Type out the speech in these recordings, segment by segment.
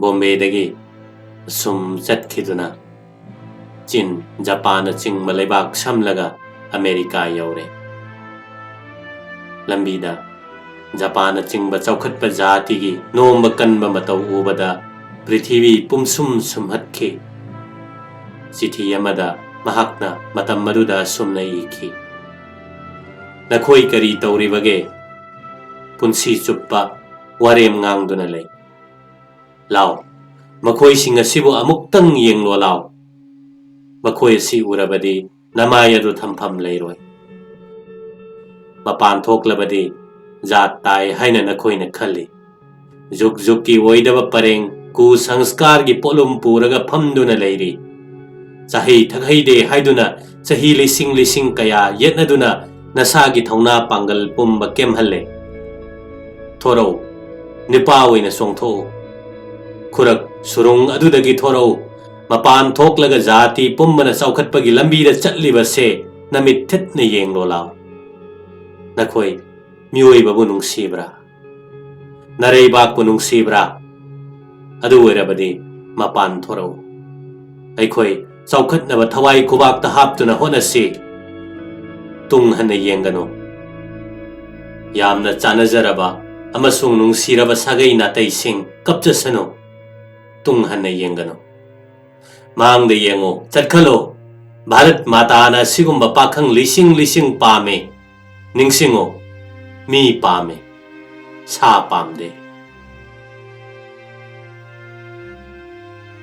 ꯕꯣꯝꯕꯦꯗꯒꯤ ꯁꯨꯝ ꯆꯠꯈꯤꯗꯨꯅ ꯆꯤꯟ ꯖꯄꯥꯟꯅ ꯆꯤꯡꯕ ꯂꯩꯕꯥꯛ ꯁꯝꯂꯒ ꯑꯃꯦꯔꯤꯀꯥ ꯌꯧꯔꯦ ꯂꯝꯕꯤꯗ ꯖꯄꯥꯟꯅ ꯆꯤꯡꯕ ꯆꯥꯎꯈꯠꯄ ꯖꯥꯇꯤꯒꯤ ꯅꯣꯝꯕ ꯀꯟꯕ ꯃꯇꯧ ꯎꯕꯗ ꯄ꯭ꯔꯤꯊꯤꯕꯤ ꯄꯨꯝꯁꯨꯝ ꯁꯨꯝꯍꯠꯈꯤ ꯆꯤꯊꯤ ꯑꯃꯗ ꯃꯍꯥꯛꯅ ꯃꯇꯝ ꯑꯗꯨꯗ ꯑꯁꯨꯝꯅ ꯏꯈꯤ ꯅꯈꯣꯏ ꯀꯔꯤ ꯇꯧꯔꯤꯕꯒꯦ ꯄꯨꯟꯁꯤ ꯆꯨꯞꯄ ꯋꯥꯔꯦꯝ ꯉꯥꯡꯗꯨꯅ ꯂꯩ ꯂꯥꯎ ꯃꯈꯣꯏꯁꯤꯡ ꯑꯁꯤꯕꯨ ꯑꯃꯨꯛꯇꯪ ꯌꯦꯡꯂꯣ ꯂꯥꯎ ꯃꯈꯣꯏ ꯑꯁꯤ ꯎꯔꯕꯗꯤ ꯅꯃꯥꯏ ꯑꯗꯨ ꯊꯝꯐꯝ ꯂꯩꯔꯣꯏ ꯃꯄꯥꯟ ꯊꯣꯛꯂꯕꯗꯤ ꯖꯥꯠ ꯇꯥꯏ ꯍꯥꯏꯅ ꯅꯈꯣꯏꯅ ꯈꯜꯂꯤ ꯖꯨꯛ ꯖꯨꯛꯀꯤ ꯑꯣꯏꯗꯕ ꯄꯔꯦꯡ ꯀꯨ ꯁꯪꯁꯀꯥꯔꯒꯤ ꯄꯣꯠꯂꯨꯝ ꯄꯨꯔꯒ ꯐꯝꯗꯨꯅ ꯂꯩꯔꯤ ꯆꯍꯤ ꯊꯛꯍꯩꯗꯦ ꯍꯥꯏꯗꯨꯅ ꯆꯍꯤ ꯂꯤꯁꯤꯡ ꯂꯤꯁꯤꯡ ꯀꯌꯥ ꯌꯦꯠꯅꯗꯨꯅ ꯅꯁꯥꯒꯤ ꯊꯧꯅꯥ ꯄꯥꯡꯒꯜ ꯄꯨꯝꯕ ꯀꯦꯝꯍꯜꯂꯦ ꯊꯣꯔꯛꯎ ꯅꯨꯄꯥ ꯑꯣꯏꯅ ꯆꯣꯡꯊꯣꯛꯎ ꯈꯨꯔꯛ ꯁꯨꯔꯨꯡ ꯑꯗꯨꯗꯒꯤ ꯊꯣꯔꯛꯎ ꯃꯄꯥꯟ ꯊꯣꯛꯂꯒ ꯖꯥꯇꯤ ꯄꯨꯝꯕꯅ ꯆꯥꯎꯈꯠꯄꯒꯤ ꯂꯝꯕꯤꯗ ꯆꯠꯂꯤꯕꯁꯦ ꯅꯃꯤꯠ ꯊꯤꯠꯅ ꯌꯦꯡꯂꯣ ꯂꯥꯎ ꯅꯈꯣꯏ ꯃꯤꯑꯣꯏꯕꯕꯨ ꯅꯨꯡꯁꯤꯕ꯭ꯔꯥ ꯅꯔꯩꯕꯥꯛꯄꯨ ꯅꯨꯡꯁꯤꯕ꯭ꯔꯥ ꯑꯗꯨ ꯑꯣꯏꯔꯕꯗꯤ ꯃꯄꯥꯟ ꯊꯣꯔꯛꯎ ꯑꯩꯈꯣꯏ ꯆꯥꯎꯈꯠꯅꯕ ꯊꯋꯥꯏ ꯈꯨꯕꯥꯛꯇ ꯍꯥꯞꯇꯨꯅ ꯍꯣꯠꯅꯁꯤ ꯇꯨꯡ ꯍꯟꯅ ꯌꯦꯡꯒꯅꯨ ꯌꯥꯝꯅ ꯆꯥꯅꯖꯔꯕ ꯑꯃꯁꯨꯡ ꯅꯨꯡꯁꯤꯔꯕ ꯁꯥꯒꯩ ꯅꯥꯇꯩꯁꯤꯡ ꯀꯞꯆꯁꯅꯨ ꯇꯨꯡ ꯍꯟꯅ ꯌꯦꯡꯒꯅꯨ ꯃꯥꯡꯗ ꯌꯦꯡꯉꯨ ꯆꯠꯈꯠꯂꯨ ꯚꯥꯔꯠ ꯃꯥꯇꯥꯅ ꯑꯁꯤꯒꯨꯝꯕ ꯄꯥꯈꯪ ꯂꯤꯁꯤꯡ ꯂꯤꯁꯤꯡ ꯄꯥꯝꯃꯦ ꯅꯤꯡꯁꯤꯡꯉꯨ ꯃꯤ ꯄꯥꯝꯃꯦ ꯁꯥ ꯄꯥꯝꯗꯦ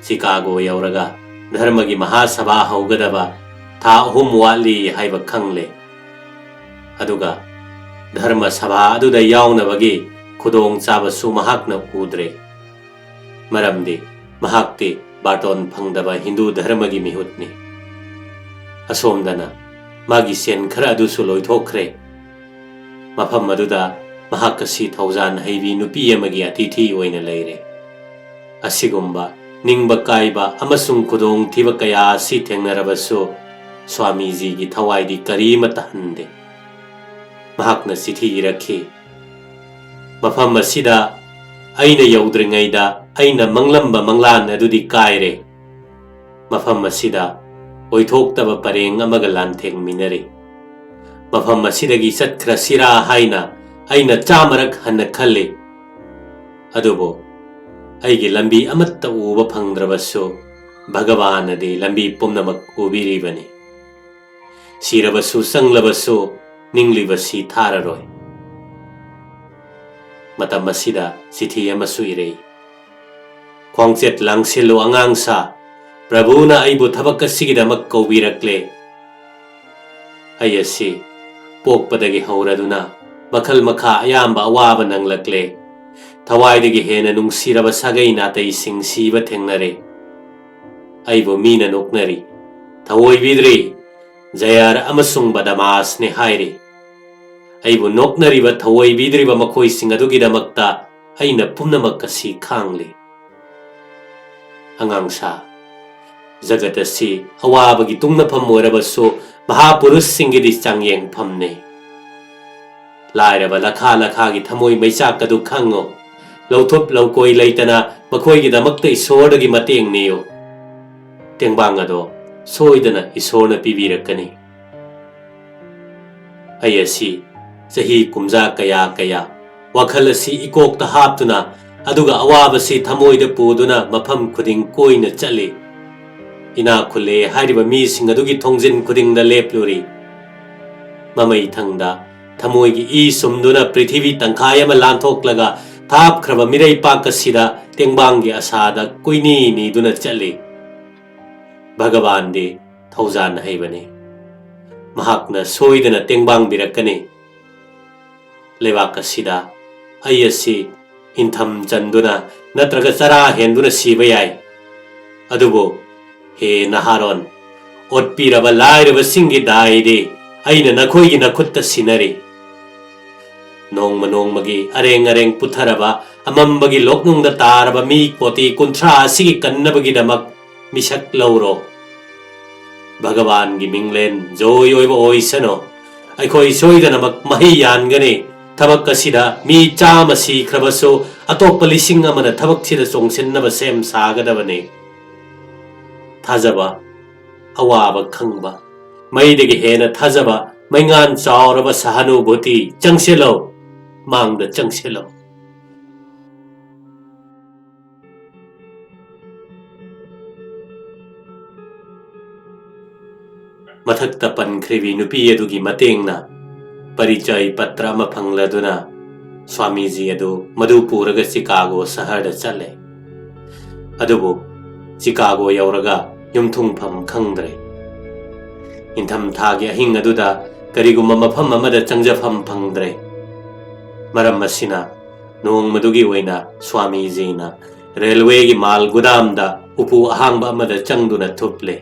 ꯆꯤꯀꯥꯒꯣ ꯌꯧꯔꯒ ꯙꯔꯃꯒꯤ ꯃꯍꯥꯁꯚꯥ ꯍꯧꯒꯗꯕ ꯊꯥ 3 ꯋꯥꯠꯂꯤ ꯍꯥꯏꯕ ꯈꯪꯂꯦ ꯑꯗꯨꯒ ꯙꯔꯃ ꯁꯚꯥ ꯑꯗꯨꯗ ꯌꯥꯎꯅꯕꯒꯤ ꯈꯨꯗꯣꯡꯆꯥꯕꯁꯨ ꯃꯍꯥꯛꯅ ꯎꯗ꯭ꯔꯦ ꯃꯔꯝꯗꯤ ꯃꯍꯥꯛꯇꯤ ꯕꯥꯔꯇꯣꯟ ꯐꯪꯗꯕ ꯍꯤꯟꯗꯨ ꯙꯔꯃꯒꯤ ꯃꯤꯍꯨꯠꯅꯤ ꯑꯁꯣꯝꯗꯅ ꯃꯥꯒꯤ ꯁꯦꯟ ꯈꯔ ꯑꯗꯨꯁꯨ ꯂꯣꯏꯊꯣꯛꯈ꯭ꯔꯦ ꯃꯐꯝ ꯑꯗꯨꯗ ꯃꯍꯥꯛ ꯑꯁꯤ ꯊꯧꯖꯥꯟ ꯍꯩꯕꯤ ꯅꯨꯄꯤ ꯑꯃꯒꯤ ꯑꯇꯤꯊꯤ ꯑꯣꯏꯅ ꯂꯩꯔꯦ ꯑꯁꯤꯒꯨꯝꯕ ꯅꯤꯡꯕ ꯀꯥꯏꯕ ꯑꯃꯁꯨꯡ ꯈꯨꯗꯣꯡꯊꯤꯕ ꯀꯌꯥ ꯑꯁꯤ ꯊꯦꯡꯅꯔꯕꯁꯨ ꯁ꯭ꯋꯥꯃꯤꯖꯤꯒꯤ ꯊꯋꯥꯏꯗꯤ ꯀꯔꯤꯃꯠꯇ ꯍꯟꯗꯦ ꯃꯍꯥꯛꯅ ꯆꯤꯊꯤ ꯏꯔꯛꯈꯤ ꯃꯐꯝ ꯑꯁꯤꯗ ꯑꯩꯅ ꯌꯧꯗ꯭ꯔꯤꯉꯩꯗ ꯑꯩꯅ ꯃꯪꯂꯝꯕ ꯃꯪꯂꯥꯟ ꯑꯗꯨꯗꯤ ꯀꯥꯏꯔꯦ ꯃꯐꯝ ꯑꯁꯤꯗ ꯑꯣꯏꯊꯣꯛꯇꯕ ꯄꯔꯦꯡ ꯑꯃꯒ ꯂꯥꯟꯊꯦꯡꯃꯤꯟꯅꯔꯤ ꯃꯐꯝ ꯑꯁꯤꯗꯒꯤ ꯆꯠꯈ꯭ꯔꯁꯤꯔꯥ ꯍꯥꯏꯅ ꯑꯩꯅ 100 ꯍꯟꯅ ꯈꯜꯂꯤ ꯑꯗꯨꯕꯨ ꯑꯩꯒꯤ ꯂꯝꯕꯤ ꯑꯃꯠꯇ ꯎꯕ ꯐꯪꯗ꯭ꯔꯕꯁꯨ ꯚꯒꯋꯥꯟꯅꯗꯤ ꯂꯝꯕꯤ ꯄꯨꯝꯅꯃꯛ ꯎꯕꯤꯔꯤꯕꯅꯤ ꯁꯤꯔꯕꯁꯨ ꯆꯪꯂꯕꯁꯨ ꯅꯤꯡꯂꯤꯕꯁꯤ ꯊꯥꯔꯔꯣꯏ ꯃꯇꯝ ꯑꯁꯤꯗ ꯆꯤꯊꯤ ꯑꯃꯁꯨ ꯏꯔꯛꯏ ꯈꯣꯡꯆꯦꯠ ꯂꯥꯡꯁꯤꯜꯂꯨ ꯑꯉꯥꯡꯁꯥ ꯄ꯭ꯔꯚꯨꯅ ꯑꯩꯕꯨ ꯊꯕꯛ ꯑꯁꯤꯒꯤꯗꯃꯛ ꯀꯧꯕꯤꯔꯛꯂꯦ ꯑꯩ ꯑꯁꯤ ꯄꯣꯛꯄꯗꯒꯤ ꯍꯧꯔꯗꯨꯅ ꯃꯈꯜ ꯃꯈꯥ ꯑꯌꯥꯝꯕ ꯑꯋꯥꯕ ꯅꯪꯂꯛꯂꯦ ꯊꯋꯥꯏꯗꯒꯤ ꯍꯦꯟꯅ ꯅꯨꯡꯁꯤꯔꯕ ꯁꯥꯒꯩ ꯅꯥꯇꯩꯁꯤꯡ ꯁꯤꯕ ꯊꯦꯡꯅꯔꯦ ꯑꯩꯕꯨ ꯃꯤꯅ ꯅꯣꯛꯅꯔꯤ ꯊꯑꯣꯏꯕꯤꯗ꯭ꯔꯤ ꯖꯌꯥꯔ ꯑꯃꯁꯨꯡ ꯕꯗꯃꯥꯁꯅꯦ ꯍꯥꯏꯔꯤ ꯑꯩꯕꯨ ꯅꯣꯛꯅꯔꯤꯕ ꯊꯑꯣꯏꯕꯤꯗ꯭ꯔꯤꯕ ꯃꯈꯣꯏꯁꯤꯡ ꯑꯗꯨꯒꯤꯗꯃꯛꯇ ꯑꯩꯅ ꯄꯨꯝꯅꯃꯛ ꯑꯁꯤ ꯈꯥꯡꯂꯤ ꯑꯉꯥꯡꯁꯥ ꯖꯒꯠ ꯑꯁꯤ ꯑꯋꯥꯕꯒꯤ ꯇꯨꯡꯅꯐꯝ ꯑꯣꯏꯔꯕꯁꯨ ꯃꯍꯥꯄꯨꯔꯨꯁꯁꯤꯡꯒꯤꯗꯤ ꯆꯥꯡꯌꯦꯡꯐꯝꯅꯤ ꯂꯥꯏꯔꯕ ꯂꯈꯥ ꯂꯈꯥꯒꯤ ꯊꯃꯣꯏ ꯃꯩꯆꯥꯛ ꯑꯗꯨ ꯈꯪꯉꯨ ꯂꯧꯊꯣꯞ ꯂꯧꯀꯣꯏ ꯂꯩꯇꯅ ꯃꯈꯣꯏꯒꯤꯗꯃꯛꯇ ꯏꯁꯣꯔꯗꯒꯤ ꯃꯇꯦꯡ ꯅꯤꯌꯨ ꯇꯦꯡꯕꯥꯡ ꯑꯗꯣ ꯁꯣꯏꯗꯅ ꯏꯁꯣꯔꯅ ꯄꯤꯕꯤꯔꯛꯀꯅꯤ ꯑꯩ ꯑꯁꯤ ꯆꯍꯤ ꯀꯨꯝꯖꯥ ꯀꯌꯥ ꯋꯥꯈꯜ ꯑꯁꯤ ꯏꯀꯣꯛꯇ ꯍꯥꯞꯇꯨꯅ ꯑꯗꯨꯒ ꯑꯋꯥꯕꯁꯤ ꯊꯃꯣꯏꯗ ꯄꯨꯗꯨꯅ ꯃꯐꯝ ꯈꯨꯗꯤꯡ ꯀꯣꯏꯅ ꯆꯠꯂꯤ ꯏꯅꯥꯛ ꯈꯨꯜꯂꯦ ꯍꯥꯏꯔꯤꯕ ꯃꯤꯁꯤꯡ ꯑꯗꯨꯒꯤ ꯊꯣꯡꯖꯤꯟ ꯈꯨꯗꯤꯡꯗ ꯂꯦꯞꯂꯨꯔꯤ ꯃꯃꯩ ꯊꯪꯗ ꯊꯃꯣꯏꯒꯤ ꯏ ꯁꯨꯝꯗꯨꯅ ꯄ꯭ꯔꯤꯊꯤꯕꯤ ꯇꯪꯈꯥꯏ ꯑꯃ ꯂꯥꯟꯊꯣꯛꯂꯒ ꯊꯥꯞꯈ꯭ꯔꯕ ꯃꯤꯔꯩꯄꯥꯛ ꯑꯁꯤꯗ ꯇꯦꯡꯕꯥꯡꯒꯤ ꯑꯁꯥꯗ ꯀꯣꯏꯅꯤ ꯅꯤꯗꯨꯅ ꯆꯠꯂꯤ ꯚꯒꯋꯥꯟꯗꯤ ꯊꯧꯖꯥꯟ ꯍꯩꯕꯅꯤ ꯃꯍꯥꯛꯅ ꯁꯣꯏꯗꯅ ꯇꯦꯡꯕꯥꯡꯕꯤꯔꯛꯀꯅꯤ ꯂꯩꯕꯥꯛ ꯑꯁꯤꯗ ꯑꯩ ꯑꯁꯤ ꯏꯟꯊꯝ ꯆꯟꯗꯨꯅ ꯅꯠꯇ꯭ꯔꯒ ꯆꯔꯥ ꯍꯦꯟꯗꯨꯅ ꯁꯤꯕ ꯌꯥꯏ ꯑꯗꯨꯕꯨ ꯍꯦ ꯅꯍꯥꯔꯣꯟ ꯑꯣꯠꯄꯤꯔꯕ ꯂꯥꯏꯔꯕꯁꯤꯡꯒꯤ ꯗꯥꯏꯗꯤ ꯑꯩꯅ ꯅꯈꯣꯏꯒꯤ ꯅꯈꯨꯠꯇ ꯁꯤꯟꯅꯔꯤ ꯅꯣꯡꯃ ꯅꯣꯡꯃꯒꯤ ꯑꯔꯦꯡ ꯑꯔꯦꯡ ꯄꯨꯊꯔꯕ ꯑꯃꯝꯕꯒꯤ ꯂꯣꯛꯅꯨꯡꯗ ꯇꯥꯔꯕ ꯃꯤ ꯀꯣꯇꯤ 30 ꯑꯁꯤꯒꯤ ꯀꯟꯅꯕꯒꯤꯗꯃꯛ ꯃꯤꯁꯛ ꯂꯧꯔꯣ ꯚꯒꯋꯥꯟꯒꯤ ꯃꯤꯡꯂꯦꯟ ꯖꯣꯏ ꯑꯣꯏꯕ ꯑꯣꯏꯁꯅꯨ ꯑꯩꯈꯣꯏ ꯁꯣꯏꯗꯅꯃꯛ ꯃꯍꯩ ꯌꯥꯟꯒꯅꯤ ꯊꯕꯛ ꯑꯁꯤꯗ ꯃꯤ 100 ꯁꯤꯈ꯭ꯔꯕꯁꯨ ꯑꯇꯣꯞꯄ ꯂꯤꯁꯤꯡ ꯑꯃꯅ ꯊꯕꯛꯁꯤꯗ ꯆꯣꯡꯁꯤꯟꯅꯕ ꯁꯦꯝ ꯁꯥꯒꯗꯕꯅꯤ ꯊꯥꯖꯕ ꯑꯋꯥꯕ ꯈꯪꯕ ꯃꯩꯗꯒꯤ ꯍꯦꯟꯅ ꯊꯥꯖꯕ ꯃꯩꯉꯥꯟ ꯆꯥꯎꯔꯕ ꯁꯍꯥꯅꯨꯚꯨꯇꯤ ꯆꯪꯁꯤꯜꯂꯣ ꯃꯥꯡꯗ ꯆꯪꯁꯤꯜꯂꯣ ꯃꯊꯛꯇ ꯄꯟꯈ꯭ꯔꯤꯕꯤ ꯅꯨꯄꯤ ꯑꯗꯨꯒꯤ ꯃꯇꯦꯡꯅ ꯄꯔꯤꯆय ꯄत्र ꯑꯃ ꯐꯪꯂꯗꯨꯅ ꯁ꯭ꯋꯥꯃꯤꯖꯤ ꯑꯗꯨ ꯃꯗꯨ ꯄꯨꯔꯒ ꯆꯤꯀꯥꯒꯣ ꯁꯍꯔꯗ ꯆꯠꯂꯦ ꯑꯗꯨꯕꯨ ꯆꯤꯀꯥꯒꯣ ꯌꯧꯔꯒ ꯌꯨꯝꯊꯨꯡꯐꯝ ꯈꯪꯗ꯭ꯔꯦ ꯏꯪꯊꯝꯊꯥꯒꯤ ꯑꯍꯤꯡ ꯑꯗꯨꯗ ꯀꯔꯤꯒꯨꯝꯕ ꯃꯐꯝ ꯑꯃꯗ ꯆꯪꯖꯐꯝ ꯐꯪꯗ꯭ꯔꯦ ꯃꯔꯝ ꯑꯁꯤꯅ ꯅꯣꯡꯃꯗꯨꯒꯤ ꯑꯣꯏꯅ ꯁ꯭ꯋꯥꯃꯤꯖꯤꯅ ꯔꯦꯜꯋꯦꯒꯤ ꯃꯥꯜ ꯒꯨꯗꯥꯝꯗ ꯎꯄꯨ ꯑꯍꯥꯡꯕ ꯑꯃꯗ ꯆꯪꯗꯨꯅ ꯊꯨꯞꯂꯦ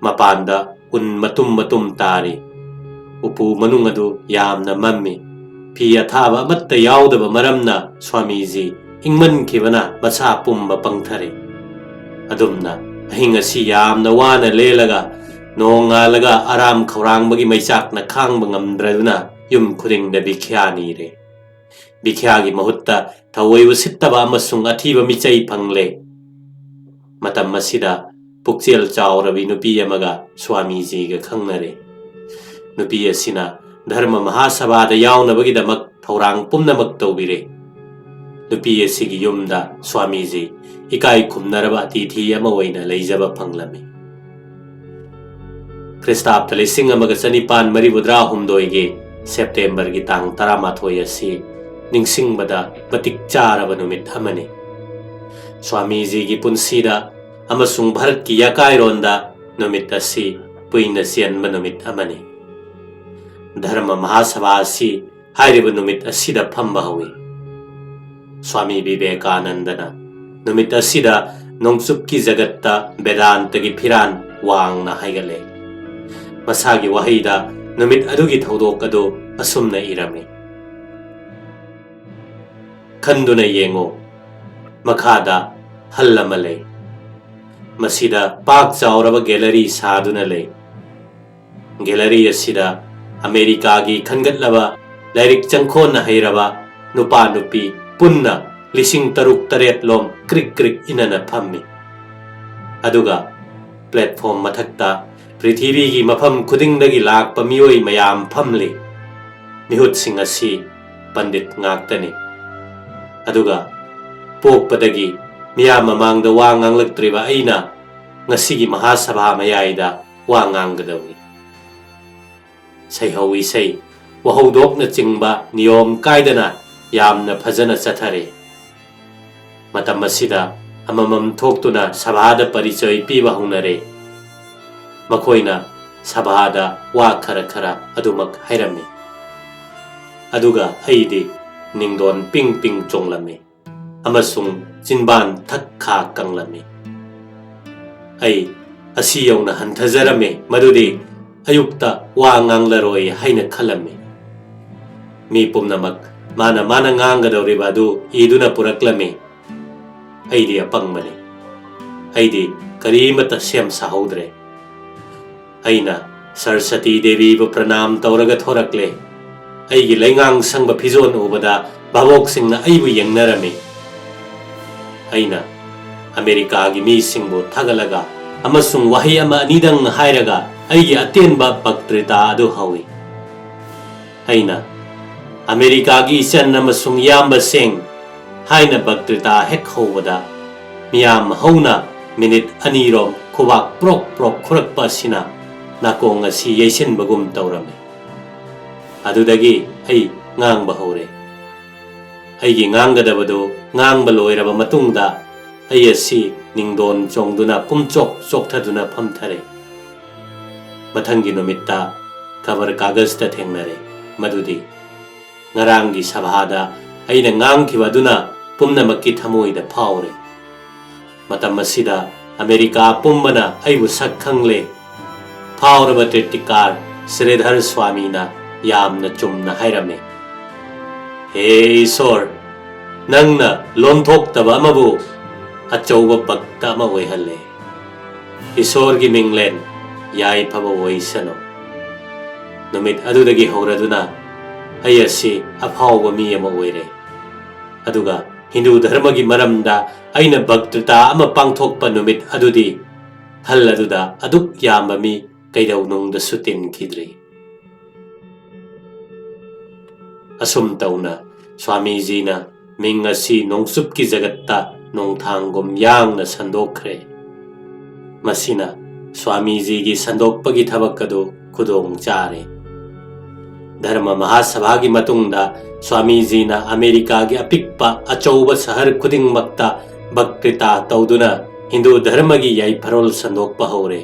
ꯃꯄꯥꯟꯗ ꯎꯟ ꯃꯇꯨꯝ ꯃꯇꯨꯝ ꯇꯥꯔꯤ ꯎꯄꯨ ꯃꯅꯨꯡ ꯑꯗꯨ ꯌꯥꯝꯅ ꯃꯝꯃꯤ ꯐꯤ ꯑꯊꯥꯕ ꯑꯃꯠꯇ ꯌꯥꯎꯗꯕ ꯃꯔꯝꯅ ꯁ꯭ꯋꯥꯃꯤꯖꯤ ꯏꯪꯃꯟꯈꯤꯕꯅ ꯃꯁꯥ ꯄꯨꯝꯕ ꯄꯪꯊꯔꯦ ꯑꯗꯨꯝꯅ ꯑꯍꯤꯡ ꯑꯁꯤ ꯌꯥꯝꯅ ꯋꯥꯅ ꯂꯦꯜꯂꯒ ꯅꯣꯡꯉꯥꯜꯂꯒ ꯑꯔꯥꯝ ꯈꯧꯔꯥꯡꯕꯒꯤ ꯃꯩꯆꯥꯛꯅ ꯈꯥꯡꯕ ꯉꯝꯗ꯭ꯔꯗꯨꯅ ꯌꯨꯝ ꯈꯨꯗꯤꯡꯗ ꯚꯤꯈ꯭ꯌꯥ ꯅꯤꯔꯦ ꯚꯤꯈ꯭ꯌꯥꯒꯤ ꯃꯍꯨꯠꯇ ꯊꯑꯣꯏ ꯎꯁꯤꯠꯇꯕ ꯑꯃꯁꯨꯡ ꯑꯊꯤꯕ ꯃꯤꯆꯩ ꯐꯪꯂꯦ ꯃꯇꯝ ꯑꯁꯤꯗ ꯄꯨꯛꯆꯦꯜ ꯆꯥꯎꯔꯕꯤ ꯅꯨꯄꯤ ꯑꯃꯒ ꯁ꯭ꯋꯥꯃꯤꯖꯤꯒ ꯈꯪꯅꯔꯦ ꯅꯨꯄꯤ ꯑꯁꯤꯅ ꯙꯔꯃ ꯃꯍꯥꯁꯚꯥꯗ ꯌꯥꯎꯅꯕꯒꯤꯗꯃꯛ ꯊꯧꯔꯥꯡ ꯄꯨꯝꯅꯃꯛ ꯇꯧꯕꯤꯔꯦ ꯅꯨꯄꯤ ꯑꯁꯤꯒꯤ ꯌꯨꯝꯗ ꯁ꯭ꯋꯥꯃꯤꯖꯤ ꯏꯀꯥꯏ ꯈꯨꯝꯅꯔꯕ ꯑꯇꯤꯊꯤ ꯑꯃ ꯑꯣꯏꯅ ꯂꯩꯖꯕ ꯐꯪꯂꯝꯃꯤ ꯈ꯭ꯔꯤꯁꯇꯥब्ꯗ 1946ꯒꯤ ꯁꯦꯞꯇꯦꯝꯕꯔꯒꯤ ꯇꯥꯡ 18 ꯑꯁꯤ ꯅꯤꯡꯁꯤꯡꯕꯗ ꯃꯇꯤꯛ ꯆꯥꯔꯕ ꯅꯨꯃꯤꯠ ꯑꯃꯅꯤ ꯁ꯭ꯋꯥꯃꯤꯖꯤꯒꯤ ꯄꯨꯟꯁꯤꯗ ꯑꯃꯁꯨꯡ ꯚꯥꯔꯠꯀꯤ ꯌꯥꯀꯥꯏꯔꯣꯟꯗ ꯅꯨꯃꯤꯠ ꯑꯁꯤ ꯀꯨꯏꯅ ꯆꯦꯟꯕ ꯅꯨꯃꯤꯠ ꯑꯃꯅꯤ ꯙꯔꯃ ꯃꯍꯥꯁꯚꯥ ꯑꯁꯤ ꯍꯥꯏꯔꯤꯕ ꯅꯨꯃꯤꯠ ꯑꯁꯤꯗ ꯐꯝꯕ ꯍꯧꯏ ꯁ꯭ꯋꯥꯃꯤ ꯕꯤꯕꯦꯀꯥꯅꯟꯗꯅ ꯅꯨꯃꯤꯠ ꯑꯁꯤꯗ ꯅꯣꯡꯆꯨꯞꯀꯤ ꯖꯒꯠꯇ ꯕꯦꯗꯥꯟꯇꯒꯤ ꯐꯤꯔꯥꯟ ꯋꯥꯡꯅ ꯍꯥꯏꯒꯠꯂꯦ ꯃꯁꯥꯒꯤ ꯋꯥꯍꯩꯗ ꯅꯨꯃꯤꯠ ꯑꯗꯨꯒꯤ ꯊꯧꯗꯣꯛ ꯑꯗꯨ ꯑꯁꯨꯝꯅ ꯏꯔꯝꯃꯤ ꯈꯟꯗꯨꯅ ꯌꯦꯡꯉꯨ ꯃꯈꯥꯗ ꯍꯜ ꯑꯃ ꯂꯩ ꯃꯁꯤꯗ ꯄꯥꯛ ꯆꯥꯎꯔꯕ ꯒꯦꯂꯔꯤ ꯁꯥꯗꯨꯅ ꯂꯩ ꯒꯦꯂꯔꯤ ꯑꯁꯤꯗ ꯑꯃꯦꯔꯤꯀꯥꯒꯤ ꯈꯟꯒꯠꯂꯕ ꯂꯥꯏꯔꯤꯛ ꯆꯪꯈꯣꯟꯅ ꯍꯩꯔꯕ ꯅꯨꯄꯥ ꯅꯨꯄꯤ ꯄꯨꯟꯅ 6,000-7,000 ꯂꯣꯝ ꯀ꯭ꯔꯤꯛ ꯀ꯭ꯔꯤꯛ ꯏꯅꯅ ꯐꯝꯃꯤ ꯑꯗꯨꯒ ꯄ꯭ꯂꯦꯠꯐꯣꯝ ꯃꯊꯛꯇ ꯄ꯭ꯔꯤꯊꯤꯕꯤꯒꯤ ꯃꯐꯝ ꯈꯨꯗꯤꯡꯗꯒꯤ ꯂꯥꯛꯄ ꯃꯤꯑꯣꯏ ꯃꯌꯥꯝ ꯐꯝꯂꯤ ꯃꯤꯍꯨꯠꯁꯤꯡ ꯑꯁꯤ ꯄꯟꯗꯤꯠ ꯉꯥꯛꯇꯅꯤ ꯑꯗꯨꯒ ꯄꯣꯛꯄꯗꯒꯤ ꯃꯤꯌꯥꯝ ꯃꯃꯥꯡꯗ ꯋꯥ ꯉꯥꯡꯂꯛꯇ꯭ꯔꯤꯕ ꯑꯩꯅ ꯉꯁꯤꯒꯤ ꯃꯍꯥꯁꯚꯥ ꯃꯌꯥꯏꯗ ꯋꯥ ꯉꯥꯡꯒꯗꯧꯔꯤ ꯁꯩꯍꯧ ꯏꯁꯩ ꯋꯥꯍꯧꯗꯣꯛꯅꯆꯤꯡꯕ ꯅꯤꯌꯣꯝ ꯀꯥꯏꯗꯅ ꯌꯥꯝꯅ ꯐꯖꯅ ꯆꯠꯊꯔꯦ ꯃꯇꯝ ꯑꯁꯤꯗ ꯑꯃꯃꯝ ꯊꯣꯛꯇꯨꯅ ꯁꯚꯥꯗ ꯄꯔꯤꯆय ꯄꯤꯕ ꯍꯧꯅꯔꯦ ꯃꯈꯣꯏꯅ ꯁꯚꯥꯗ ꯋꯥ ꯈꯔ ꯈꯔ ꯑꯗꯨꯃꯛ ꯍꯥꯏꯔꯝꯃꯤ ꯑꯗꯨꯒ ꯑꯩꯗꯤ ꯅꯤꯡꯗꯣꯟ ꯄꯤꯡ ꯄꯤꯡ ꯆꯣꯡꯂꯝꯃꯤ ꯑꯃꯁꯨꯡ ꯆꯤꯟꯕꯥꯟ ꯊꯛ ꯈꯥ ꯀꯪꯂꯝꯃꯤ ꯑꯩ ꯑꯁꯤ ꯌꯧꯅ ꯍꯟꯊꯖꯔꯝꯃꯤ ꯃꯗꯨꯗꯤ ꯑꯌꯨꯛꯇ ꯋꯥ ꯉꯥꯡꯂꯔꯣꯏ ꯍꯥꯏꯅ ꯈꯜꯂꯝꯃꯤ ꯃꯤ ꯄꯨꯝꯅꯃꯛ ꯃꯥꯅ ꯉꯥꯡꯒꯗꯧꯔꯤꯕ ꯑꯗꯨ ꯏꯗꯨꯅ ꯄꯨꯔꯛꯂꯝꯃꯤ ꯑꯩꯗꯤ ꯑꯄꯪꯕꯅꯤ ꯑꯩꯗꯤ ꯀꯔꯤꯃꯠꯇ ꯁꯦꯝ ꯁꯥꯍꯧꯗ꯭ꯔꯦ ꯑꯩꯅ ꯁꯔꯁꯇꯤ ꯗꯦꯕꯤꯕꯨ ꯄ꯭ꯔꯅꯥꯝ ꯇꯧꯔꯒ ꯊꯣꯔꯛꯂꯦ ꯑꯩꯒꯤ ꯂꯩꯉꯥꯡ ꯁꯪꯕ ꯐꯤꯖꯣꯜ ꯎꯕꯗ ꯚꯥꯕꯣꯛꯁꯤꯡꯅ ꯑꯩꯕꯨ ꯌꯦꯡꯅꯔꯝꯃꯤ ꯑꯩꯅ ꯑꯃꯦꯔꯤꯀꯥꯒꯤ ꯃꯤꯁꯤꯡꯕꯨ ꯊꯥꯒꯠꯂꯒ ꯑꯃꯁꯨꯡ ꯋꯥꯍꯩ ꯑꯃ ꯑꯅꯤꯗꯪ ꯍꯥꯏꯔꯒ ꯑꯩꯒꯤ ꯑꯇꯦꯟꯕ ꯕꯛꯇ꯭ꯔꯤꯇꯥ ꯑꯗꯨ ꯍꯧꯏ ꯑꯩꯅ ꯑꯃꯦꯔꯤꯀꯥꯒꯤ ꯏꯆꯟ ꯑꯃꯁꯨꯡ ꯏꯌꯥꯝꯕꯁꯤꯡ ꯍꯥꯏꯅ ꯕꯛꯇ꯭ꯔꯤꯇꯥ ꯍꯦꯛ ꯍꯧꯕꯗ ꯃꯤꯌꯥꯝ ꯍꯧꯅ ꯃꯤꯅꯤꯠ 2 ꯈꯨꯕꯥꯛ ꯄ꯭ꯔꯣꯛ ꯄ꯭ꯔꯣꯛ ꯈꯨꯔꯛꯄ ꯑꯁꯤꯅ ꯅꯥꯀꯣꯡ ꯑꯁꯤ ꯌꯩꯁꯤꯟꯕꯒꯨꯝ ꯇꯧꯔꯝꯃꯤ ꯑꯗꯨꯗꯒꯤ ꯑꯩ ꯉꯥꯡꯕ ꯍꯧꯔꯦ ꯑꯩꯒꯤ ꯉꯥꯡꯒꯗꯕꯗꯨ ꯉꯥꯡꯕ ꯂꯣꯏꯔꯕ ꯃꯇꯨꯡꯗ ꯑꯩ ꯑꯁꯤ ꯅꯤꯡꯗꯣꯟ ꯆꯣꯡꯗꯨꯅ ꯄꯨꯝꯆꯣꯛ ꯆꯣꯛꯊꯗꯨꯅ ꯐꯝꯊꯔꯦ ꯃꯊꯪꯒꯤ ꯅꯨꯃꯤꯠꯇ ꯈꯕꯔ ꯀꯥꯒꯖꯇ ꯊꯦꯡꯅꯔꯦ ꯃꯗꯨꯗꯤ ꯉꯔꯥꯡꯒꯤ ꯁꯚꯥꯗ ꯑꯩꯅ ꯉꯥꯡꯈꯤꯕ ꯑꯗꯨꯅ ꯄꯨꯝꯅꯃꯛꯀꯤ ꯊꯃꯣꯏꯗ ꯐꯥꯎꯔꯦ ꯃꯇꯝ ꯑꯁꯤꯗ ꯑꯃꯦꯔꯤꯀꯥ ꯄꯨꯝꯕꯅ ꯑꯩꯕꯨ ꯁꯛ ꯈꯪꯂꯦ ꯐꯥꯎꯔꯕ ꯇꯤꯔꯇꯤꯀꯥꯔ ꯁ꯭ꯔꯤꯙꯔ ꯁ꯭ꯋꯥꯃꯤꯅ ꯌꯥꯝꯅ ꯆꯨꯝꯅ ꯍꯥꯏꯔꯝꯃꯤ ꯍꯦ ꯏꯁꯣꯔ ꯅꯪꯅ ꯂꯣꯟꯊꯣꯛꯇꯕ ꯑꯃꯕꯨ ꯑꯆꯧꯕ ꯚꯛꯇ ꯑꯃ ꯑꯣꯏꯍꯜꯂꯦ ꯏꯁꯣꯔꯒꯤ ꯃꯤꯡꯂꯦꯟ ꯌꯥꯏꯐꯕ ꯑꯣꯏꯁꯅꯨ ꯅꯨꯃꯤꯠ ꯑꯗꯨꯗꯒꯤ ꯍꯧꯔꯗꯨꯅ ꯑꯩ ꯑꯁꯤ ꯑꯐꯥꯎꯕ ꯃꯤ ꯑꯃ ꯑꯣꯏꯔꯦ ꯑꯗꯨꯒ Hindu dharmagi maramda aina bhaktita ama pangthokpa numit adudi hal aduda aduk yamba mi kaidaunongda sutin kidri. Asum tauna Swami Ji na ming asi nongsup ki jagatta nongthangom yang na sandokre. Masina Swami Ji gi sandokpagi thabak adu khudong chare. Dharma Mahasabha gi matungda Swami Ji na America gi apikpa achouba sahar khuding makta bhakrita tauduna Hindu dharma gi yai pharol sandokpa hore.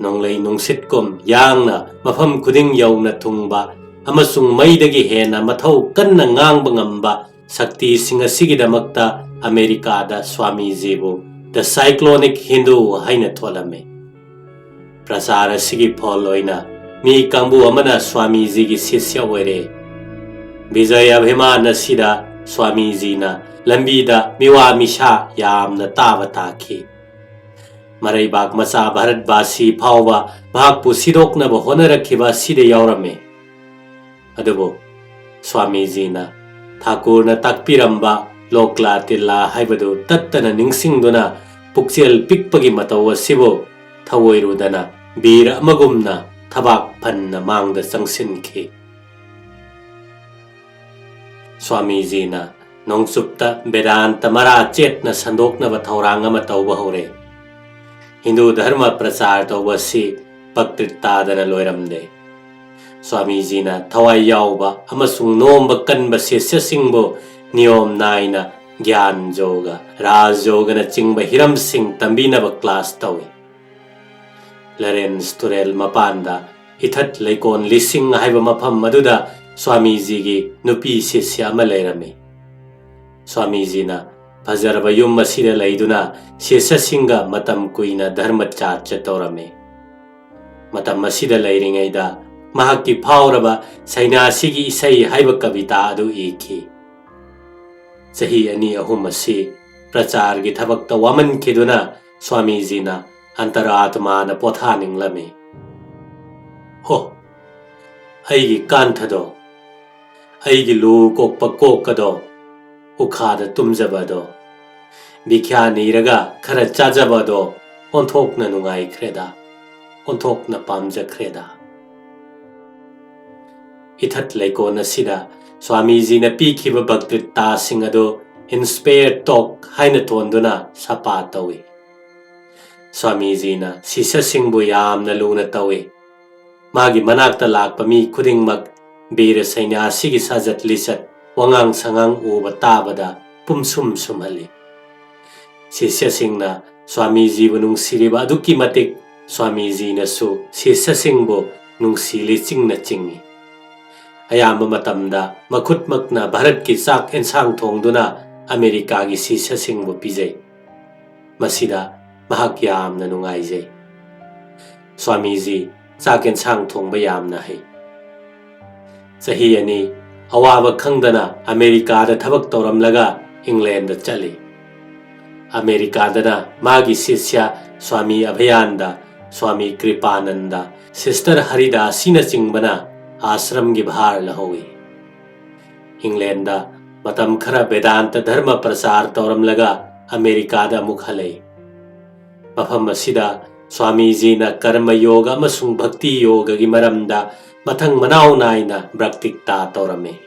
Nonglei nungsitkom yang na mafam khuding yauna thungba amasung maidagi hena mathau kanna ngang bangamba sakti singa sigidamakta America da Swami Ji bu the cyclonic Hindu haina tholame. Prasara sigi pholoina mi kambu amana Swami Ji gi sisya oire. Vijaya Abhimana sida Swami Ji na lambi da miwa misha yamna tava ki. Maraibak masa Bharat Basi phawba bhakpu sidokna ba honarakhiba side yaurame. Adubo Swami Ji na Thakur na takpiramba lokla tilla haibadu tattana ningsingduna pukchel pikpagi mataw asibo thawoirudana bir amagumna thabak phanna mangda changsinki. Swami Ji na nongsupta Vedanta mara chetna sandokna ba thaurang ama tawba hore. Hindu dharma prachar tawba si bhaktitadana loiramde. Swami Ji na thawai yauba amasung nomba kanba sesya singbo niyom naina gyan yoga raj yoga na chingba hiram sing tambina ba class tawi. Laren Sturel mapanda ithat laikon lising haiba mafam maduda Swami Ji gi nupi sesya ama leirame. Swami Ji na Fajarba yum masida laiduna sesya singa matam kuina dharma charcha taurame. Matam masida lairingaida mahaki phauraba sainasigi isai haiba kavita adu iki. Sahi ani ahum asi prachar gi thabakta waman kiduna Swami Ji na antaratma na pothaning lame. Ho aigi kanthado aigi lu kokpa kokado ukhada tumjabado bikhya niraga khara chajabado onthokna nungai khreda onthokna pamja khreda. Ithat laikon asida Swami Ji na pikhiba bhaktita sing ado inspire talk haina thonduna sapa tawi. Swami Ji na sisya singbu yamna luna tawi. Magi manakta lakpa mi khudingmak bira sainasi gi sajat lisat wangang sangang uba tabada pumsum sumhali. Sisya singna Swami Ji bu nungsiriba aduki matik Swami Ji na su sisya singbu nungsili chingna chingi. Ayamba matamda makhutmakna Bharat ki sak ensang thongduna America gi sisya singbu pijay. Masida mahak yamna nungaijay. Swami Ji sak ensang thongba yamna hai. Sahi ani awaba khangdana America da thabak tawramlaga England da chali. America dana magi sisya Swami Abhayanda, Swami Kripananda, Sister Haridasi na chingbana ashram gi bhar lahowi. England da matam khara Vedanta dharma prasar tawramlaga America da mukhalai. Mafam asida Swami Ji na karma yoga amasung bhakti yoga gi maramda mathang manau naina bhaktikta tawrame.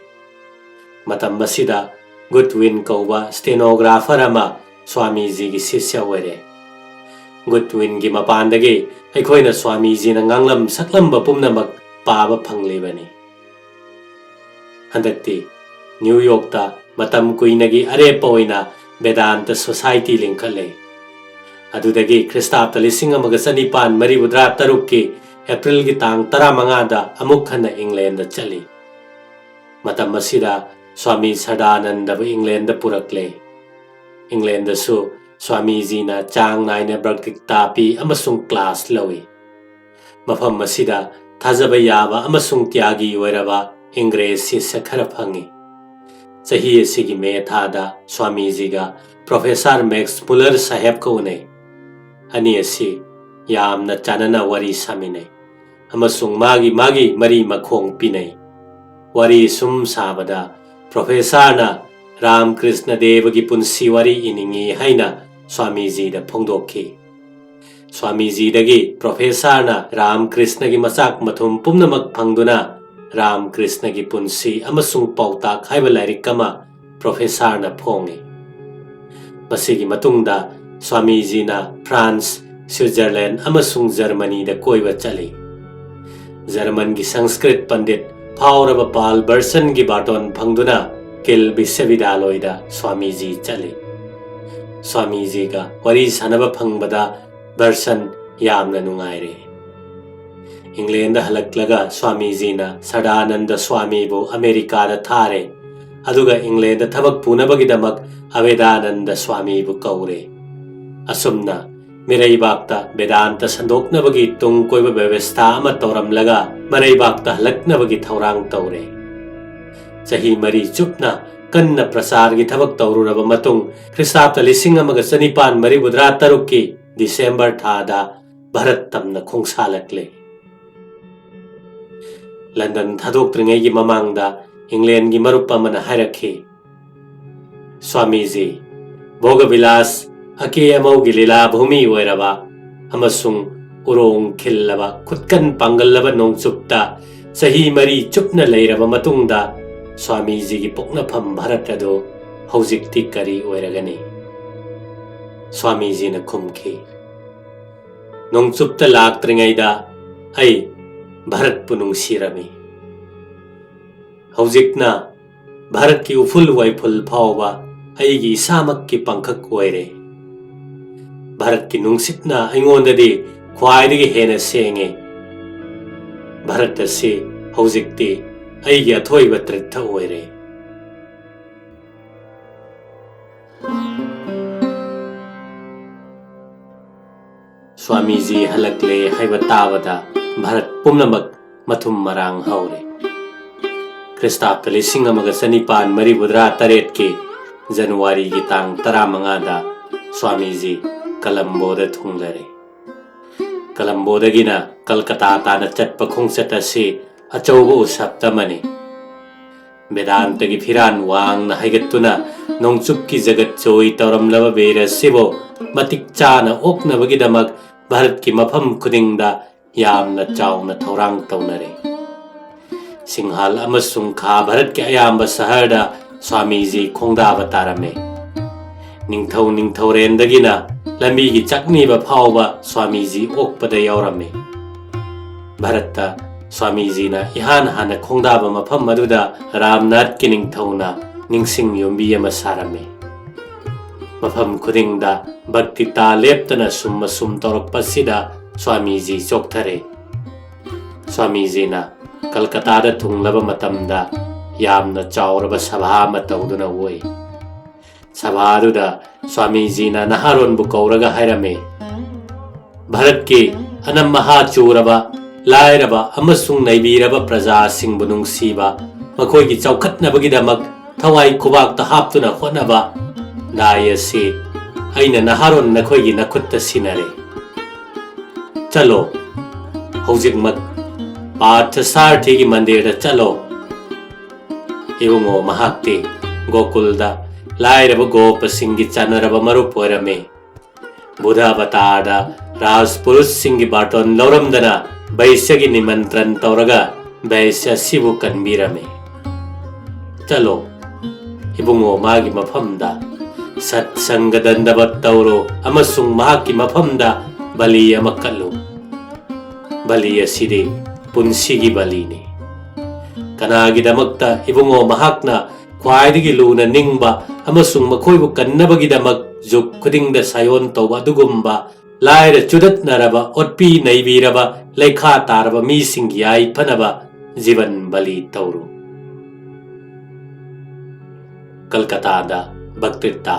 Matam asida Goodwin kauba stenographer ama Swami Ji gi sisya oire. Goodwin gi mapandagi aikhoina Swami Ji na nganglam saklamba pumnamak paba phanglibani. Handakti New York ta matam kuinagi arepa oina Vedanta Society linkale. Adudagi Kristapta lising amaga sanipan maribudra tarukki April gi tang 15 da amuk khana England da chali. Matam asida Swami Sadananda bu England da purakle. England da su Swami Ji na chang naina bhaktikta pi amasung class lawi. Mafam asida thajaba yaba amasung tyagi oiraba Ingres sisya khara phangi. Sahi asigi me thada Swami Ji ga Professor Max Muller saheb ko unai. Ani asi yamna chanana wari saminai. Amasung magi mari makhong pinai. Wari sum sabada Professor na Ram Krishna Devagi punsi wari iningi haina Swamiji da phongdokhi. Swamiji dagi professor na Ram Krishna gi machak mathum pumnamak phangduna Ram Krishna gi punsi amasung pautak haiba lairik kama professor na phongi. Masigi matungda Swamiji na France, Switzerland amasung Germany da koiba chali. German gi Sanskrit pandit Pauraba Pal Berson gi baton phangduna Kil Biswavidyaloy da Swamiji chali. Swamiji ga wari sanaba phangbada Berson yamna nungaire. England da halaklaga Swamiji na Sadananda Swami bu America da thare. Aduga England da thabak punabagi damak Avedananda Swami bu kaure. Asumna Miraibakta Vedanta sandoknabagi tung koiba vyavastha ama tauramlaga Maraibakta halaknabagi thaurang taure. Sahi mari chupna kanna prasar gi thabak taururaba matung Christapta lising amaga chanipan mari budra tarukki December thada Bharat tamna khongsalakle. London thadoktringay gi mamangda England gi marupa mana hairakhi. Swamiji Bhogavilas Ake amau gi lila bhumi oiraba amasung urong khillaba khutkan pangalaba nongchupta sahi mari chupna leiraba matungda Swamiji gi poknapham Bharat ado haujikti kari oiragani. Swamiji na khumkhi. Nongchupta laktringaida ai Bharat punung sirami. Haujikna Bharat ki uful waiful phawba aigi isamak ki pangkhak oire. Bharat ki nungsitna aingondadi khwaidagi hena senge. Bharat asi haujikti aigi athoiba tritha oire. Swamiji halakle haiba tabada Bharat pumnamak mathum marang haure. Christapta lising amaga chanipan mari budra taret ki January gi tang 15 da Swamiji Colombo-da thunglare. Colombo-dagina Kolkata tana chatpa khongchat asi achauba usapta mani. Vedanta gi phiran wang na haigattuna nongchup ki jagat choi tauramlaba bera sibo matik chana oknabagi damak Bharat ki mafam khudingda yamna chauna thaurang taunare. Singhal amasung kha Bharat ki ayamba saharda Swamiji khongdaba tarame. Ningthau rendagina lambi gi chakniba phawba Swamiji okpada yaurame. Bharata Swamiji na ihan hana khongdaba mafam maduda Ramnath ki ningthauna ningsing yombi ama sarame. Mafam khudingda bhakti ta leptana summa sum torokpasida Swamiji chokthare. Swamiji na Kolkata da thunglaba matamda yamna chauraba sabha ama tauduna woi. Sabhaduda Swamiji na naharon bu kauraga hairame. Bharat ki anam maha churaba lairaba amasung naibiraba praja singbu nungsiba makoi ki chaukhatnabagi damak thawai khubak ta haptuna hotnaba dayasi aina naharon nakhoi gi nakhutta sinare. Chalo haujikmak Parthasarthi ki mandir da chalo. Ibungo mahakti Gokulda lairaba gopasinggi chanaraba marup oirame. Buddha avatarda Rajpurusinggi baton lauramdana Vaisya nimantran tauraga Vaisya sibu kanbirame. Chalo ibungo magi mafamda Satsangadandabat tauro amasung mahaki mafamda Bali amakalu. Bali asidi punsigi balini. Kanagidamakta ibungo mahakna khwaidagi luna ningba amasung makhoibu kannabagidamak juk khudingda sayon tawba dugumba laira chudatnaraba otpi naibiraba lekha taraba mising yai phanaba jivan bali tauru. Kolkata da bhaktirta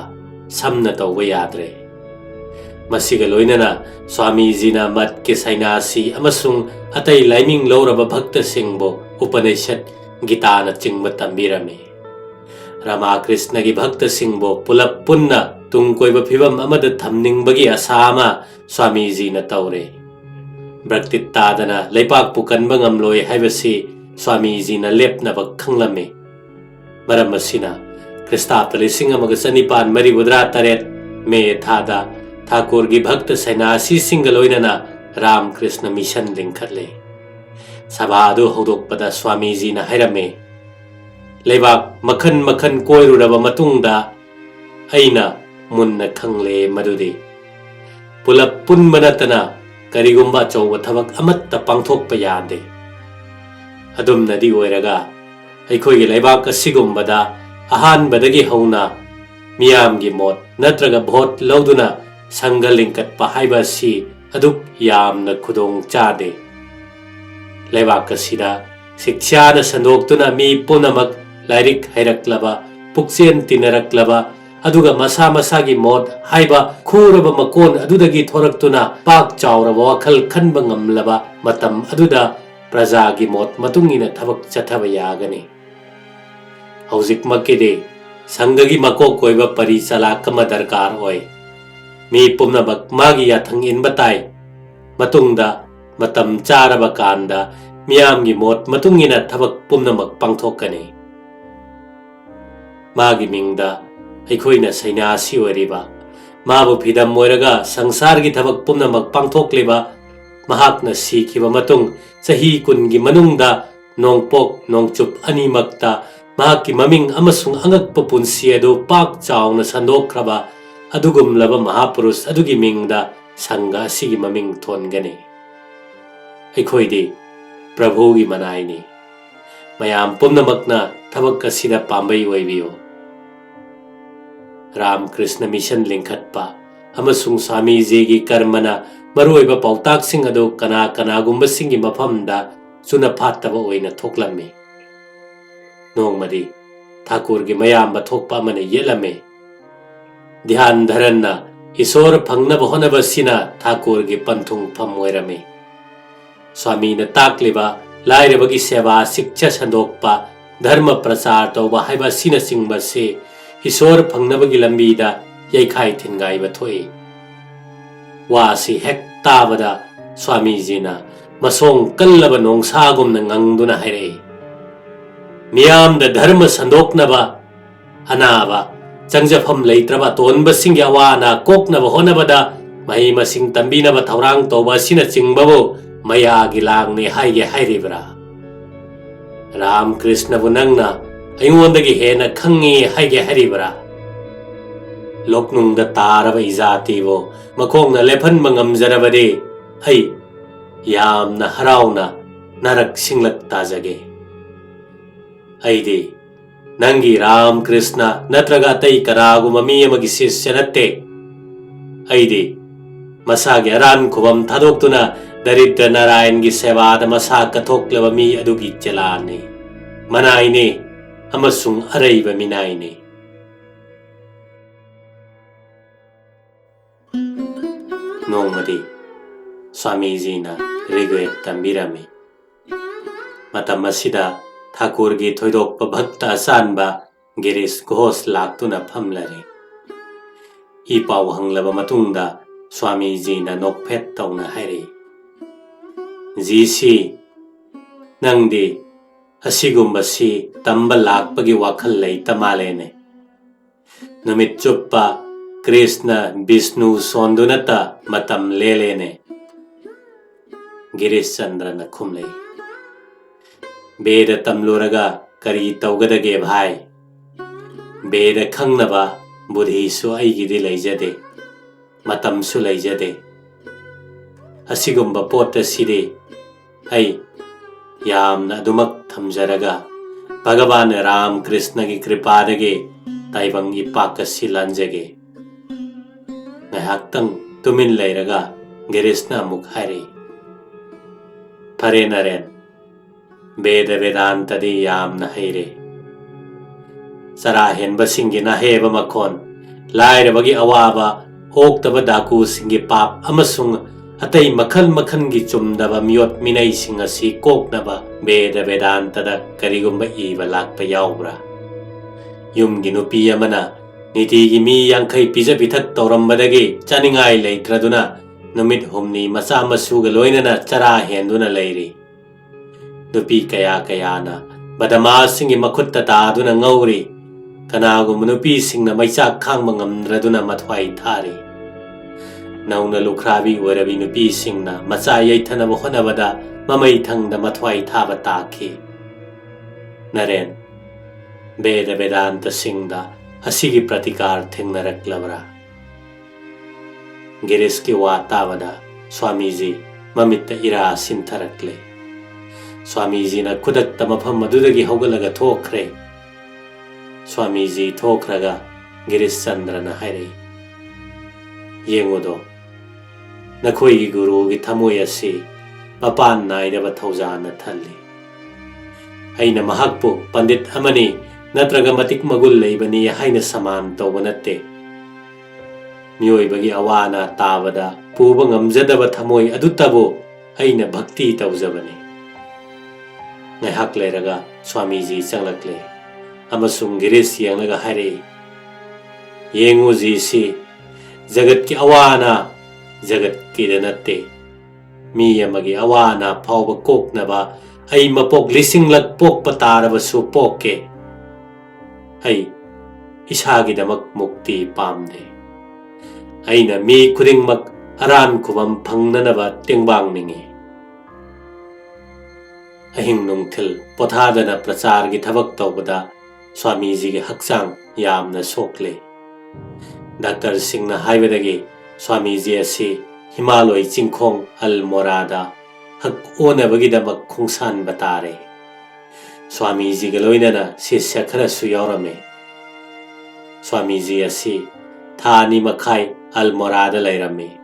samna tawba yadre. Masiga loinana Swamiji na mat ki sainasi amasung atai laiming lauraba bhakta singbo Upanishad Gita na chingba tambirame. Rama Krishna gi bhakta singbo pulap punna tungkoiba phibam amada thamningbagi asama Swamiji na taure. Bhaktittadana leipak pukanba ngamloi haibasi Swamiji na lepnaba khanglame. Maram asina ख्रिस्ताब्द 1948 मे थादा ठाकुर की भक्त सैनासी Singh लोइनना Ram Krishna mission लिंखले सभादु हौदोकपदा Swami ji ना हैरमे लेबाक मखन मखन कोइरुरबा मतुंगदा अइना Munna खंगले मदुदि pull-up पुनबा नतना करिगुंबा चौबा थबक अमत्ता पांथोकपा यादे अदुमनदी ओइरगा अैखोइगे लेबाक असिगुंबदा अहानबदगी हौना मियामगी मोट नत्रगा vote लौदुना संघ लिंकत्पा हाइबासी अदुक यामना खुदोंग चादे लेबाक असिदा शिक्षाना संदोक्तुना मी पुनमक lyric हैरक्लबा पुक्सेन तिनरक्लबा अदुगा मसा मसागी मोट हाइबा खुरबा मकोन अदुदगी थोरक्तुना पाक चावरबा वखल खनबा ngamlaba matam aduda प्रजागी मोट मतुंगिना थबक चथबा यागनी हौजिक मक्केदे संघगी मको कोइबा परिचालक अमा दरकार होय मी पुमनबक मागी याथंग इनबा ताई मतुंगदा मतम चारबा कांदा मियामगी मोट मतुंगिना थबक पुमनमक पांथोकनी मागी मिंगदा अैखोइना सैनासी ओइरिबा माबु फिदम मोइरगा संसारगी थबक पुमनमक पांथोकलेबा महात्मा सीखिबा मतुंग चही कुनगी मनुंगदा नोंगपोक नोंगचुप अनिमक्ता महाकी ममिंग अमसुंग अंगक्प पुंसी अदु पाक चावना संदोखरबा अदुगुमलबा महापुरुष अदुगी मिंगदा संगा सिगी ममिंग थोनगने अैखोइदि प्रभुगी मनाइनी मयाम पुमनमकना थबक असिदा पांबई ओइबियो राम कृष्ण मिशन लिंखत्पा अमसुंग स्वामी जी की कर्मना मरुइबा पाउताक सिंग अदु कना कनागुंबा सिंगी मफमदा सुना फातबा ओइना थोकलम्मी नोंगमदी ठाकुर की मयाम थोकपा मने येलमे ध्यान धरन्ना ईश्वर फंगनबा होनबसिना ठाकुर की पंथुंग फम ओइरमे स्वामी न ताकलेबा लाइरबगी सेवा शिक्षा संदोकपा धर्म प्रचार तौबा हाइबा सिना सिंगबसे ईश्वर फंगनबगी लंबीदा यैखाइ थिनगाइबा थोई वासी हेक ताबदा स्वामी जीना मसोंग कल्लबा नोंगसागुमना nganगदुना हैरे मियामदा धर्म संदोकनबा अनाबा चंगजफम लैत्रबा तोनबसिंग अवाना कोकनबा होनबदा मही मसिंग तंबीनबा थौरांग तौबा सिना चिंगबबो मयागी लांगने हाइगे हाइरिब्रा राम कृष्णबु नंगना अयोंदगी हेना खंगी हाइगे हाइरिब्रा लोकनुंगदा तारबा इजातीबो मखोंगना लेफनबा ngamजरबदे ऐ यामना हराउना नरक सिंगलक ताजगे ऐदि नंगी राम कृष्ण नत्रगा तई करागुम मी अमगी शिष्य नत्ते ऐदि मसागे अरान खुबम थादोक्तुना दरिद्र नारायण की सेवाद मसा कथोक्लबा मी अदुगी चलाने मनाइने अमसुंग अरैबा मिनाइने नोंगमदी स्वामी जीना रिग्वेट तंबिरमे मतम असिदा ठाकुर की थोइदोकप भक्त असानबा गिरीश घोष लाक्तुना फमलरे ई पाउ हंगलबा मतुंगदा स्वामी जीना नोकफेट तौना हैरे जीसी नंगदी असिगुंबसी तंबा लाकपगी वाखल लैता मालेने नुमित चुप्पा कृष्ण विष्णु सोंदुनता मतम लेलेने गिरीश चंद्र न खुमले बेद तमलुरगा करी तौगदगे भाई बेद खंगनबा बुद्धिसु ऐगिदि लैजदे मतमसु लैजदे असिगुंबा पोत सिदे ऐ यामना अदुमक थमजरगा भगवान राम कृष्ण की कृपादगे ताइबंगी पाकसी लांजगे ngahakhtang tumin leiraga गिरीशना अमुक हाइरे फरे नरेन वेद वेदांतदि यामना हैरे सराहेनबा सिंगी नाहेबा मखोन लाइरबगी अवाबा ओक्तबा दाकू सिंगी पाप अमसुंग अतई मखल मखन की चुमदबा मियोत मिनई सिंग असि कोकनबा वेद वेदांतदा करिगुंबा इबा लाकपा याउब्रा युमगी नुपी अमना नीतिगी मी यांखै पिजा पिथक तौरंबदगे चानिंगाई लैत्रदुना नुमित हुमनी मचा मसुगा लोइनना चरा हेंदुना लैरी नुपी कया कयाना बदमासिंगी मखुत्ता तादुना ngौरी Kanagumma nupisingna maichak khangba ngamdraduna mathwai thari. Nauna lukhrabi oirabi nupisingna macha yaithanaba honabada mamai thangda mathwai thaba taki. Naren, Veda Vedanta singda asigi pratikar thengnaraklabra. Giriski wa tabada Swamiji mamitta ira sintharakle. Swamiji na kudakta mafam madudagi hogalaga thokre. Swamiji thokraga Girish Chandrana hairei. Yengodo nakhoi guru gi thamoi asi mapan naidaba thaujana thalli. Aina mahakpu pandit amani natraga matik magul leibani haina saman tawba natte. Miyoibagi awana tabada puba ngamjadaba thamoi adutabu aina bhakti tawjabani. Ngaihak leiraga Swamiji changlakle amasung Girish yenglaga hairei. Yengu ji jagat ki awana jagat ki natte. Mi amagi awana phawba koknaba ai mapok lisinglak pok pataraba su pokke. Ai isagidamak mukti pamde. Aina mi khudingmak aran khubam phangnanaba tengbang ningi. Ahing nungthil pothadana prachar gi thabak tawbada Swamiji gi hakchang yamna sokle. Dr. Singna haibadagi Swamiji asi Himalaya chingkhong Almorada hak onabagidamak khungsan batare. Swamiji ga loinana sisya kharasu yaurame. Swamiji asi thani makhai Almorada lairame.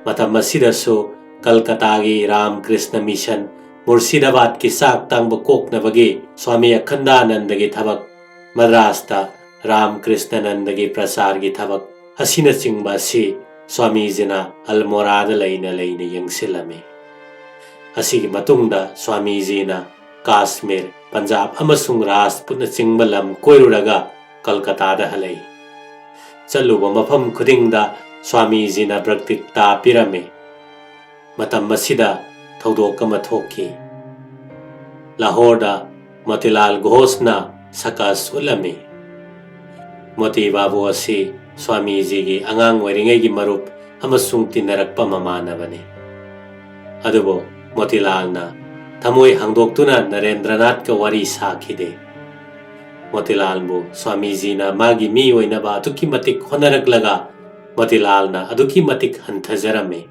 Matam asidasu Kolkata gi Ram Krishna Mission Murshidabad ki sak tangba koknabagi Swami Akhandananda gi thabak Madrasta Ram Krishna Nanda gi prasar gi thabak asina chingba si Swamijina Almorada laina yengsilame. Asigi matungda Swamijina Kashmir, Punjab amasung Rajputna chingba lam koiruraga Kolkata da halai. Chaluba mafam khudingda Swamijina praktikta pirame. Matam masida thaudok ama thoki. Lahore Motilal Ghoshna sakas ulame. Moti Babu asi Swamiji gi angang oiringai gi marup amasung tinarakpa mamanabani. Adubo Motilalna thamoi hangdoktuna Narendranath ka wari sakhide. Motilalbu Swamijina magi mi oinaba aduki matik honaraklaga Motilalna aduki matik hanthajarame.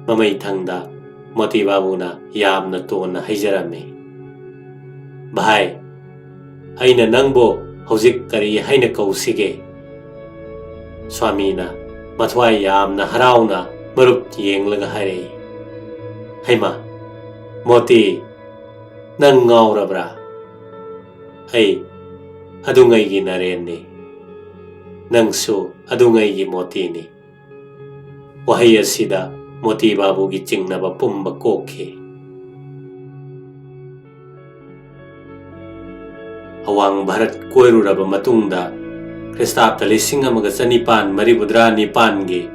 Mamai thangda Moti Babuna yamna tona haijarame. Bhai, aina nangbo hojik kari haina kausige. Swamina mathwai yamna harauna marup yenglaga hairei. Haima, Moti, nang ngaurabra. Ai, adungai gi Narenni. Nangsu adungai gi Moti ni. Wahai asida Moti Babu gi chingnaba pumba kokhe. Awang Bharat koiruraba matungda Kristapta 1949 gi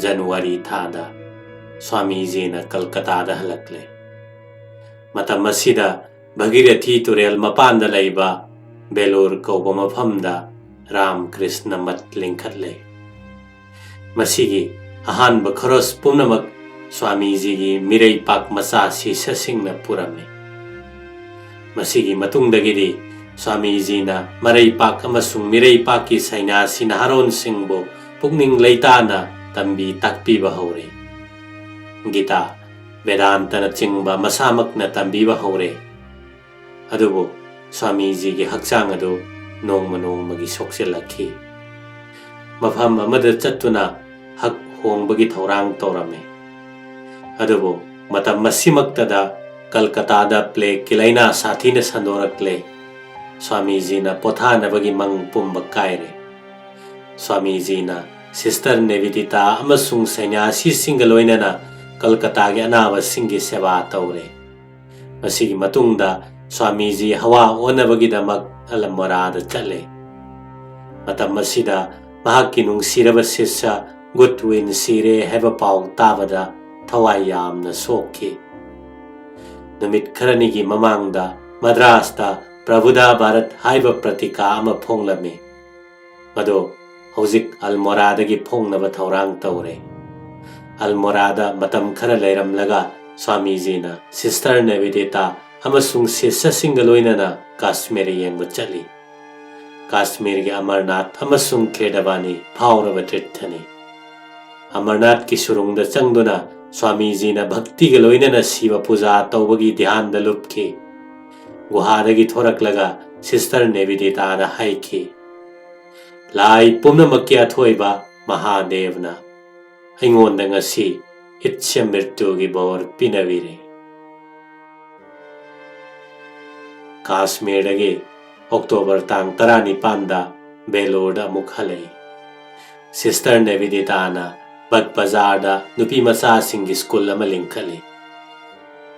January thada Swamiji na Kolkata da halakle. Matam asida Bhagirathi turel mapanda laiba Belur kauba mafamda Ram Krishna mat lingkhatle. Masigi ahanba kharos pumnamak Swamiji gi mirei pak masa sisasingna purame. Masigi matungdagidi Swamiji na marai pak amasung mirei pak ki sainasi na haron singbo pukning leitana tambi takpiba haure. Gita Vedanta na chingba masamak na tambiba haure. Adubo Swamiji gi hakchang adu nongma gi soksilakhi. Mafam amada chattuna hak hongbagi thaurang taurame. Adubo matam masimaktada Kolkata da play kilaina sathina sandorakle. Swamiji na pothanabagi mang pumba kaire. Swamiji na Sister Nivedita amasung sanyasi singaloinana Kolkata gi anaba singi seva taure. Masigi matungda Swamiji hawa onabagidamak Almorada chale. Matam masida mahakki nungsiraba sisya Goodwin sire heba pau tabada thawai yamna sokhi. Numit kharanigi mamangda Madrasta Prabhuda Bharat haiba pratika ama phonglami mado hojik almorada phongnaba thaurang taure almorada matam khara leiramlaga Swami ji na Sister Nivedita amasung sesa singaloinana Kashmir yengba chali Kashmir gi Amarnath amasung Kedavani phauraba trithani Amarnath ki surungda changduna Swami ji na bhakti ga loinana Shiva puja tawbagi dhyan da lupki guhadagi thoraklaga Sister Nivedita na haiki lai pumnamakki athoiba Mahadevna aingonda ngasi itcha mirtugi bor pinavire Kashmir dagi October tang 19 da Belord amuk halai Sister Nivedita na Bag Bazar da nupi masa singi school ama linkhali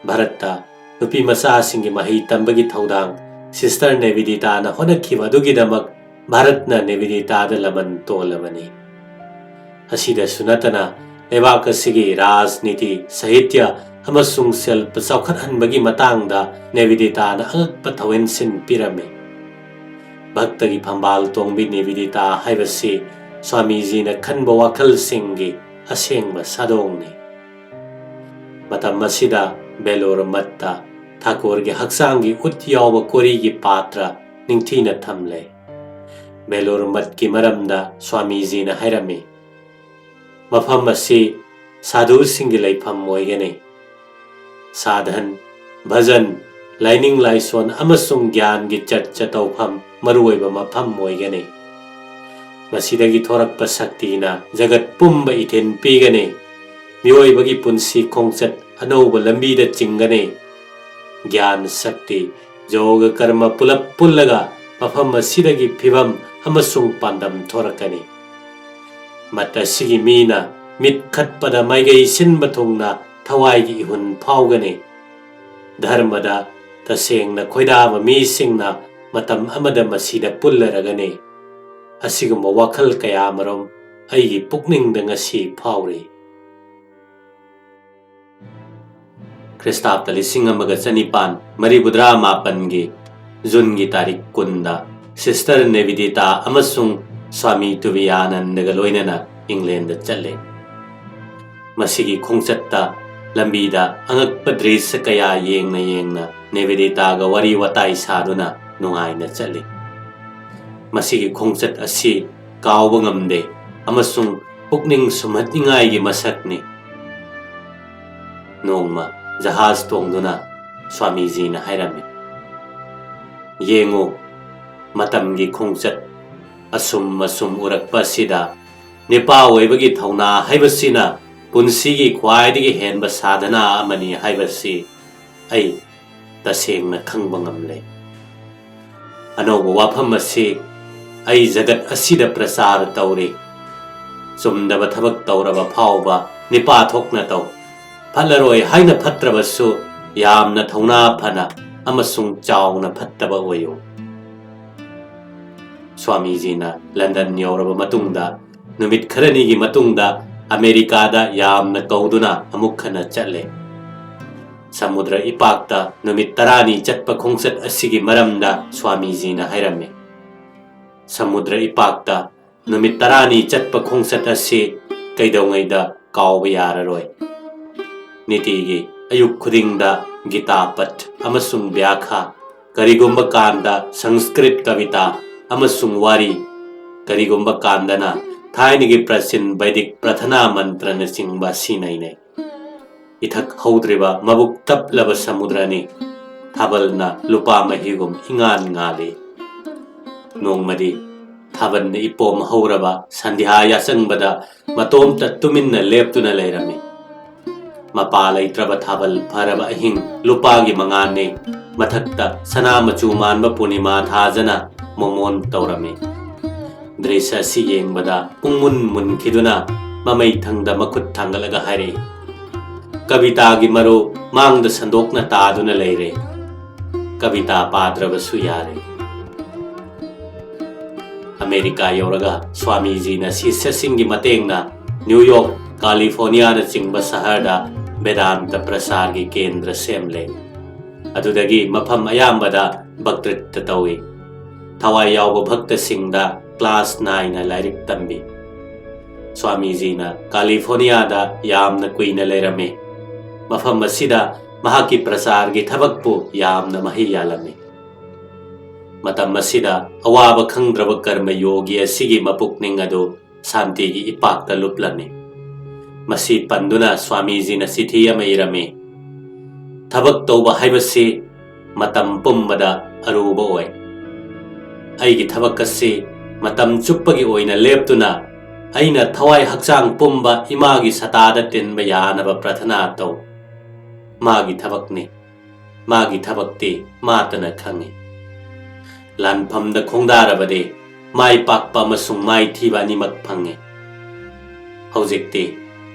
Bharata nupi masa singi mahi tambagi thaudang Sister Nivedita na honakhiba dugidamak Bharatna Nivedita da laman tolamani asida sunatana lebak asigi rajniti sahitya amasung selp chaukhathanbagi matangda Nivedita na angakpa thawen sin pirame bhaktagi phambal tongbi Nivedita haibasi Swami ji na khanba wakhal singgi asengba sadongni matam asida Belor matta Thakur gi haksangi utyawa kori gi patra ningthina thamle Belor mat ki maramda Swami ji na hairami mafam asi sadhu singgi laifam moigane sadhan bhajan laining laison amasung gyan gi charcha tawpham maruoiba mafam moigane masidagi thorakpa saktina jagat pumba iten pigane mioibagi punsi khongchat anouba lambi da chingane gyan sakti yoga karma pulap pullaga mafam asidagi phibam amasung pandam thorakani mata sigi mina mit khatpada maigai sinba thongna thawai gi hun phaugane dharmada tasengna khoidaba mi singna matam amada masida pullaragane asigumba wakhal kaya marom aigi pukningda ngasi phauri Kristapta 1948 gi June gi tarik 10 da Sister Nivedita amasung Swami Vivekananda ga loinana England da challe masigi khongchatta lambida angakpa drisa kaya yengna Nivedita ga wari watai saduna nungaina challe masigi khongchat asi kawba ngamde amasung pukning sumatningai gi masakni nongma jahaz tongduna Swami ji na hairami yengo matam gi khongchat asum urakpa sida nipa oibagi thauna haibasina punsi gi khwaidigi henba sadhana amani haibasi ai tasengna khangba ngamle anoba wafam asi ai jagat asida prasar tauri sumdaba thabak tauraba phauba nipa thokna taw phalaroi haina phatrabasu yamna thauna phana amasung chawna phattaba oyo Swami ji na London yoraba matungda numit kharani gi matungda America da yamna kauduna amukhana challe samudra ipakta numit tarani chatpa khongchat asigi maramda Swami ji na hairame samudra ipakta numit tarani chatpa khongchat asi kaidongaida kawba yararoi niti gi ayuk khudingda gita pat amasung vyakha karigumba kanda Sanskrit kavita amasung wari karigumba kandana thainigi prasin Vedic prathana mantra na singba sinaine ithak haudriba mabuk taplaba samudrani thabalna lupa mahigum ingan ngali nongmadi thaban ipom hauraba sandhya yasangbada matom tattuminna leptuna leirami mapa leitraba thabal pharaba ahing lupagi mangane mathakta sana machu manba punima thajana momon taurami drisya si yengbada pungmun mun khiduna mamai thangda makhut thangalaga haire kavita gi maru mangda sandokna taduna leire kavita padraba suyare America yoraga Swami ji na sisya singi matengna New York California na chingba saharda Vedanta prasar gi kendra semle adudagi mafam ayambada Bhaktrit tawi thawai yauba bhakta singda class 9 na lairik tambi Swami ji na California da yamna kuina leirame mafam asida mahaki prasar gi thabakpu yamna mahi yalame matam asida awaba khangdraba karma yogi asigi mapukning adu santi gi ipakta luplame masi panduna Swami ji na sithiya mairame thabak tauba haibasi matam pumbada aruba oi aigi thabak asi matam chuppagi oina leptuna aina thawai hakchang pumba imagi satada tinba yanaba prathana tau magi thabakni magi thabakti matana khangi lanphamda khongdarabade mai pakpa masung mai thiba nimak phange haujikti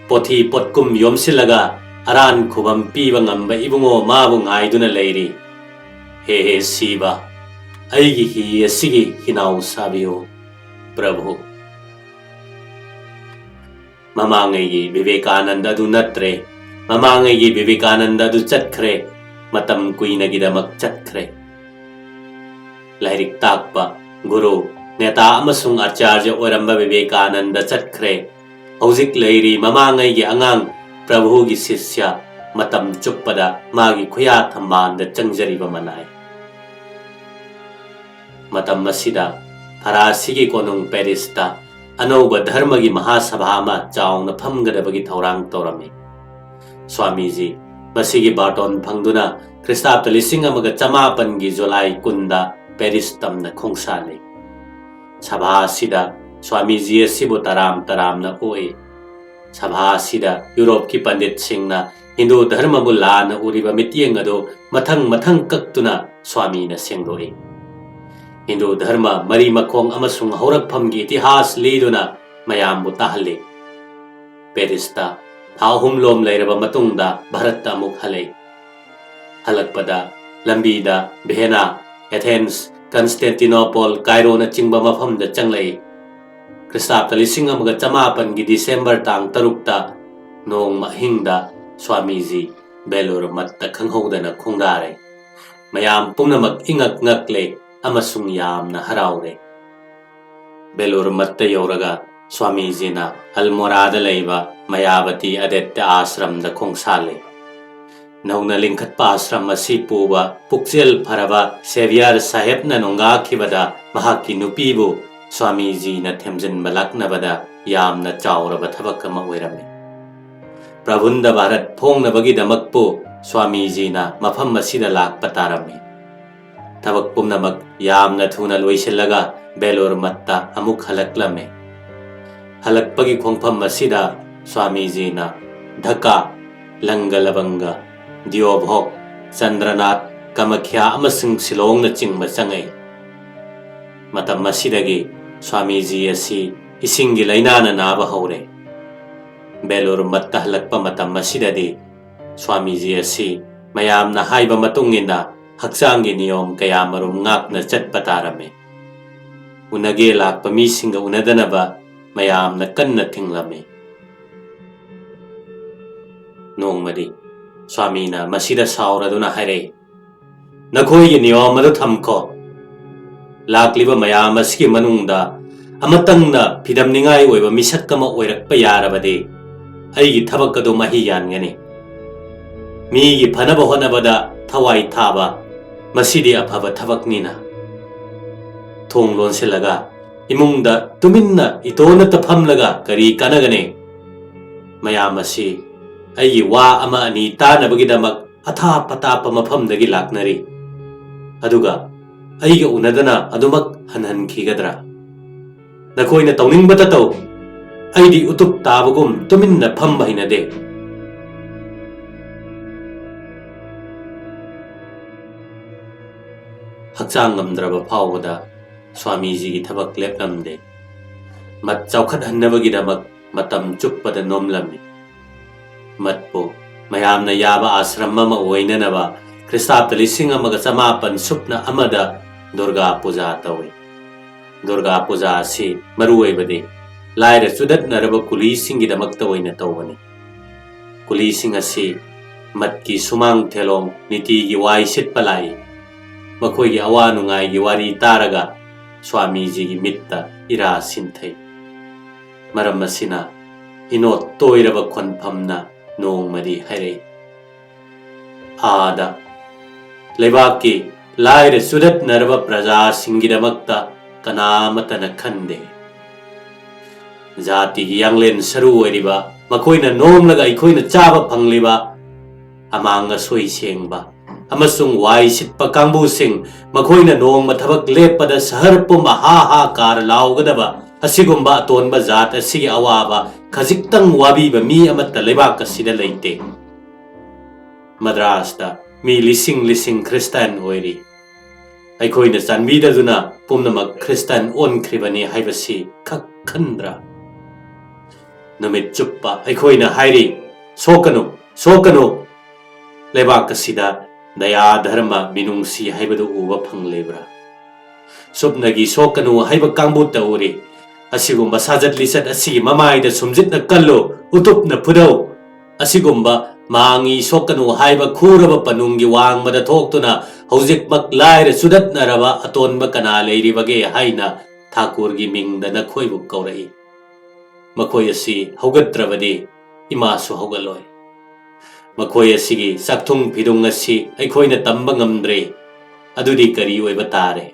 pothi potkum yomsilaga aran khubam piba ngamba ibungo mabu ngaiduna leiri he he siba aigi hi asigi hinau sabiyo prabhu mamangai Vivekananda du natre mamangai Vivekananda du chatkre matam kuina gidamak chatkre lairik takpa guru neta amasung acharya oramba Vivekananda chatkre haujik leiri mamangai gi angang prabhu gi sisya matam chuppada magi khuya thambanda changjariba manai matam masida Harasigi konung Perista anauba dharma gi mahasabha ma chaungna phamgadabagi thaurang torami Swami ji masigi baton phangduna Christapta lising amaga chamapan gi July kunda Peristamna khongsale sabha sida Swami ji asibu taram na oi sabha sida Europe ki pandit singna Hindu dharma bulana uriba mitieng ado mathang kaktuna Swami na sengdoi Hindu dharma mari makhong amasung haurakpham gi itihas liduna mayambu tahale Perista thahum lom leiraba matungda Bharat amuk halai halakpada lambida Vienna Athens Constantinople Cairo na chingba mafamda changlai Christapta lising amaga chamapan gi December tang tarukta nong mahingda Swami ji Belur matta khanghodana khongdare mayam pumnamak ingak ngakle amasung yamna haraure Belur matta yoraga Swami ji na Almorada leiba Mayavati adetta ashram da khongsale nauna lingkhatpa ashram asi puba pukchel pharaba Xavier Sahib na nonga khibada mahaki nupibu Swami ji na themjin balaknabada yamna chauraba thabak ama oirame Prabhunda Bharat phongnabagi damakpu Swami ji na mafam asida lakpa tarame thabak pumnamak yamna thuna loisillaga Belur matta amuk halaklame halakpagi khongpham asida Swami ji na Dhaka Langalabanga Diobhok Chandranath Kamakhya amasung Silong na chingba changai matam asidagi Swami ji asi isingi lainana naba haure Belur matta halakpa matam asidadi Swami ji asi mayamna haiba matungina haksangi niyom kayamarum ngakna chatpa tarame unage lakpa misinga unadanaba mayamna kanna thinglame nongmadi Swami na masida sauraduna haire nakhoi gi niyom adu thamko lakliba mayam asigi manungda amatangna phidamningai oiba misakkama oirakpa yarabade aigi thabak adu mahi yangani mi gi phanaba honabada thawai thaba masidi afaba thabaknina thong lonsilaga imungda tuminna itona tafamlaga kari kanagane mayam asi aigi wa ama ani tanabagi damak atha patapa mafamdagi laknari aduga aiga unadana adumak hanhan khigadra nakoina tawningbata taw aidi utuk tabagum tuminna phamba hinade hakchang ngamdraba phawada Swami ji gi thabak leplamde mat chawkhat hannabagi damak matam chuppada nomlami matpo mayamna yaba ashram ma oinanaba Christapta lising amaga chamapan supna amada Durga Puja tawi Durga Puja si maruoibadi laira sudat naraba kuli singi damakta oina tawani kuli singa si matki sumang thelong niti gi wai sit palai ꯃꯈꯣꯏꯒꯤ ꯑꯋꯥ ꯅꯨꯡꯉꯥꯏꯒꯤ ꯋꯥꯔꯤ ꯇꯥꯔꯒ ꯁ꯭ꯋꯥꯃꯤꯖꯤꯒꯤ ꯃꯤꯠꯇ era ꯁꯤꯟꯊꯩ꯫ ꯃꯔꯝ ꯑꯁꯤꯅ ꯏꯅꯣꯠ ꯇꯣꯏꯔꯕ ꯈꯣꯟꯐꯝꯅ ꯅꯣꯡꯃꯗꯤ ꯍꯥꯏꯔꯛꯏ, "ꯑꯥꯗ ꯂꯩꯕꯥꯛꯀꯤ ꯂꯥꯏꯔ ꯆꯨꯗꯠꯅꯔꯕ ꯄ꯭ꯔꯖꯥꯁꯤꯡꯒꯤꯗꯃꯛꯇ ꯀꯅꯥꯃꯠꯇꯅ ꯈꯟꯗꯦ꯫ ꯖꯥꯇꯤꯒꯤ ꯌꯥꯡꯂꯦꯟ ꯁꯔꯨ ꯑꯣꯏꯔꯤꯕ ꯃꯈꯣꯏꯅ ꯅꯣꯝꯂꯒ ꯑꯩꯈꯣꯏꯅ ꯆꯥꯕ ꯐꯪꯂꯤꯕ ꯑꯃꯥꯡ ꯑꯁꯣꯏ ꯁꯦꯡꯕ ꯑꯃꯁꯨꯡ ꯋꯥꯏ ꯁꯤꯠꯄ ꯀꯥꯡꯕꯨꯁꯤꯡ, ꯃꯈꯣꯏꯅ ꯅꯣꯡꯃ ꯊꯕꯛ ꯂꯦꯞꯄꯗ ꯁꯍꯔ ꯄꯨꯝꯕ ꯍꯥ ꯍꯥ ꯀꯥꯔ ꯂꯥꯎꯒꯗꯕ ꯑꯁꯤꯒꯨꯝꯕ ꯑꯇꯣꯟꯕ ꯖꯥꯠ ꯑꯁꯤꯒꯤ ꯑꯋꯥꯕ ꯈꯖꯤꯛꯇꯪ ꯋꯥꯕꯤꯕ ꯃꯤ ꯑꯃꯠꯇ ꯂꯩꯕꯥꯛ ꯑꯁꯤꯗ ꯂꯩꯇꯦ꯫ ꯃദ്ꯔꯥꯁꯇ ꯃꯤ ꯂꯤꯁꯤꯡ ꯂꯤꯁꯤꯡ ꯈ꯭ꯔꯤꯁꯇꯥꯟ ꯑꯣꯏꯔꯤ꯫ ꯑꯩꯈꯣꯏꯅ ꯆꯥꯟꯕꯤꯗꯨꯅ ꯄꯨꯝꯅꯃꯛ ꯈ꯭ꯔꯤꯁꯇꯥꯟ ꯑꯣꯟꯈ꯭ꯔꯤꯕꯅꯤ ꯍꯥꯏꯕꯁꯤ ꯈꯛ ꯈꯟꯗ꯭ꯔꯥ? ꯅꯨꯃꯤꯠ ꯆꯨꯞꯄ ꯑꯩꯈꯣꯏꯅ ꯍꯥꯏꯔꯤ, ꯁꯣꯛꯀꯅꯨ, ꯁꯣꯛꯀꯅꯨ꯫ ꯂꯩꯕꯥꯛ ꯑꯁꯤꯗ ꯗꯌꯥ ꯙꯔꯃ ꯃꯤꯅꯨꯡꯁꯤ ꯍꯥꯏꯕꯗꯨ ꯎꯕ ꯐꯪꯂꯤꯕ꯭ꯔꯥ? ꯁꯨꯞꯅꯒꯤ ꯁꯣꯛꯀꯅꯨ ꯍꯥꯏꯕ ꯀꯥꯡꯕꯨꯇ ꯎꯔꯤ꯫ ꯑꯁꯤꯒꯨꯝꯕ ꯁꯥꯖꯠ ꯂꯤꯆꯠ ꯑꯁꯤꯒꯤ ꯃꯃꯥꯏꯗ ꯁꯨꯝꯖꯤꯠꯅ ꯀꯜꯂꯨ, ꯎꯇꯨꯞꯅ ꯐꯨꯗꯧ꯫ ꯑꯁꯤꯒꯨꯝꯕ ꯃꯥꯡꯉꯤ ꯁꯣꯛꯀꯅꯨ ꯍꯥꯏꯕ ꯈꯨꯔꯕ ꯄꯅꯨꯡꯒꯤ ꯋꯥꯡꯃꯗ ꯊꯣꯛꯇꯨꯅ ꯍꯧꯖꯤꯛꯃꯛ ꯂꯥꯏꯔ ꯆꯨꯗꯠꯅꯔꯕ ꯑꯇꯣꯟꯕ ꯀꯅꯥ ꯂꯩꯔꯤꯕꯒꯦ ꯍꯥꯏꯅ ꯊꯥꯀꯨꯔꯒꯤ ꯃꯤꯡꯗ ꯅꯈꯣꯏꯕꯨ ꯀꯧꯔꯛꯏ꯫ ꯃꯈꯣꯏ ꯑꯁꯤ ꯍꯧꯒꯠꯇ꯭ꯔꯕꯗꯤ ꯏꯃꯥꯁꯨ ꯍꯧꯒꯠꯂꯣꯏ꯫ ꯃꯈꯣꯏ ꯑꯁꯤꯒꯤ ꯆꯥꯛꯊꯨꯡ ꯐꯤꯗꯨꯡ ꯑꯁꯤ ꯑꯩꯈꯣꯏꯅ ꯇꯝꯕ ꯉꯝꯗ꯭ꯔꯦ꯫ ꯑꯗꯨꯗꯤ ꯀꯔꯤ ꯑꯣꯏꯕ ꯇꯥꯔꯦ?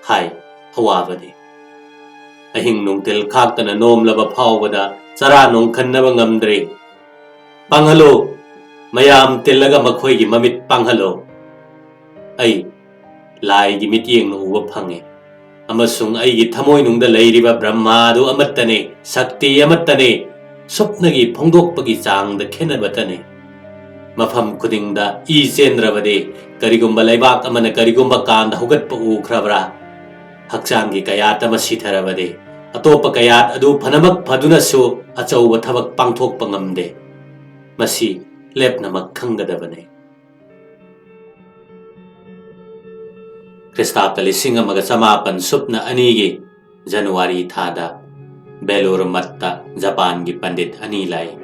ꯍꯥꯏ, ꯑꯋꯥꯕꯅꯤ꯫ ꯑꯍꯤꯡ ꯅꯨꯡꯊꯤꯜ ꯈꯥꯛꯇꯅ ꯅꯣꯝꯂꯕ ꯐꯥꯎꯕꯗ ꯆꯔꯥ ꯅꯣꯡꯈꯟꯅꯕ ꯉꯝꯗ꯭ꯔꯦ꯫ ꯄꯥꯡꯍꯜꯂꯨ, ꯃꯌꯥꯝ ꯇꯤꯜꯂꯒ ꯃꯈꯣꯏꯒꯤ ꯃꯃꯤꯠ ꯄꯥꯡꯍꯜꯂꯨ꯫ ꯑꯩ ꯂꯥꯏꯒꯤ ꯃꯤꯠꯌꯦꯡꯅ ꯎꯕ ꯐꯪꯉꯤ ꯑꯃꯁꯨꯡ ꯑꯩꯒꯤ ꯊꯃꯣꯏꯅꯨꯡꯗ ꯂꯩꯔꯤꯕ ꯕ꯭ꯔꯍ꯭ꯃꯥꯗꯨ ꯑꯃꯠꯇꯅꯤ, ꯁꯛꯇꯤ ꯑꯃꯠꯇꯅꯤ, ꯁꯨꯞꯅꯒꯤ ꯐꯣꯡꯗꯣꯛꯄꯒꯤ ꯆꯥꯡꯗ ꯈꯦꯠꯅꯕꯇꯅꯤ꯫ ꯃꯐꯝ ꯈꯨꯗꯤꯡꯗ ꯏ ꯆꯦꯟꯗ꯭ꯔꯕꯗꯤ ꯀꯔꯤꯒꯨꯝꯕ ꯂꯩꯕꯥꯛ ꯑꯃꯅ ꯀꯔꯤꯒꯨꯝꯕ ꯀꯥꯟꯗ ꯍꯧꯒꯠꯄ ꯎꯈ꯭ꯔꯕ꯭ꯔꯥ? ꯍꯛꯆꯥꯡꯒꯤ ꯀꯌꯥꯠ ꯑꯃ ꯁꯤꯊꯔꯕꯗꯤ ꯑꯇꯣꯞꯄ ꯀꯌꯥꯠ ꯑꯗꯨ ꯐꯅꯃꯛ ꯐꯗꯨꯅꯁꯨ ꯑꯆꯧꯕ ꯊꯕꯛ ꯄꯥꯡꯊꯣꯛꯄ ꯉꯝꯗꯦ꯫ ꯃꯁꯤ ꯂꯦꯞꯅꯃꯛ ꯈꯪꯒꯗꯕꯅꯤ꯫ ꯈ꯭ꯔꯤꯁꯇꯥब्ꯗ 1902ꯒꯤ ꯖꯅꯨꯋꯥꯔꯤ ꯊꯥꯗ ꯕꯦꯂꯨꯔ ꯃꯠꯇ ꯖꯄꯥꯟꯒꯤ ꯄꯟꯗꯤꯠ ꯑꯅꯤ ꯂꯥꯛꯏ꯫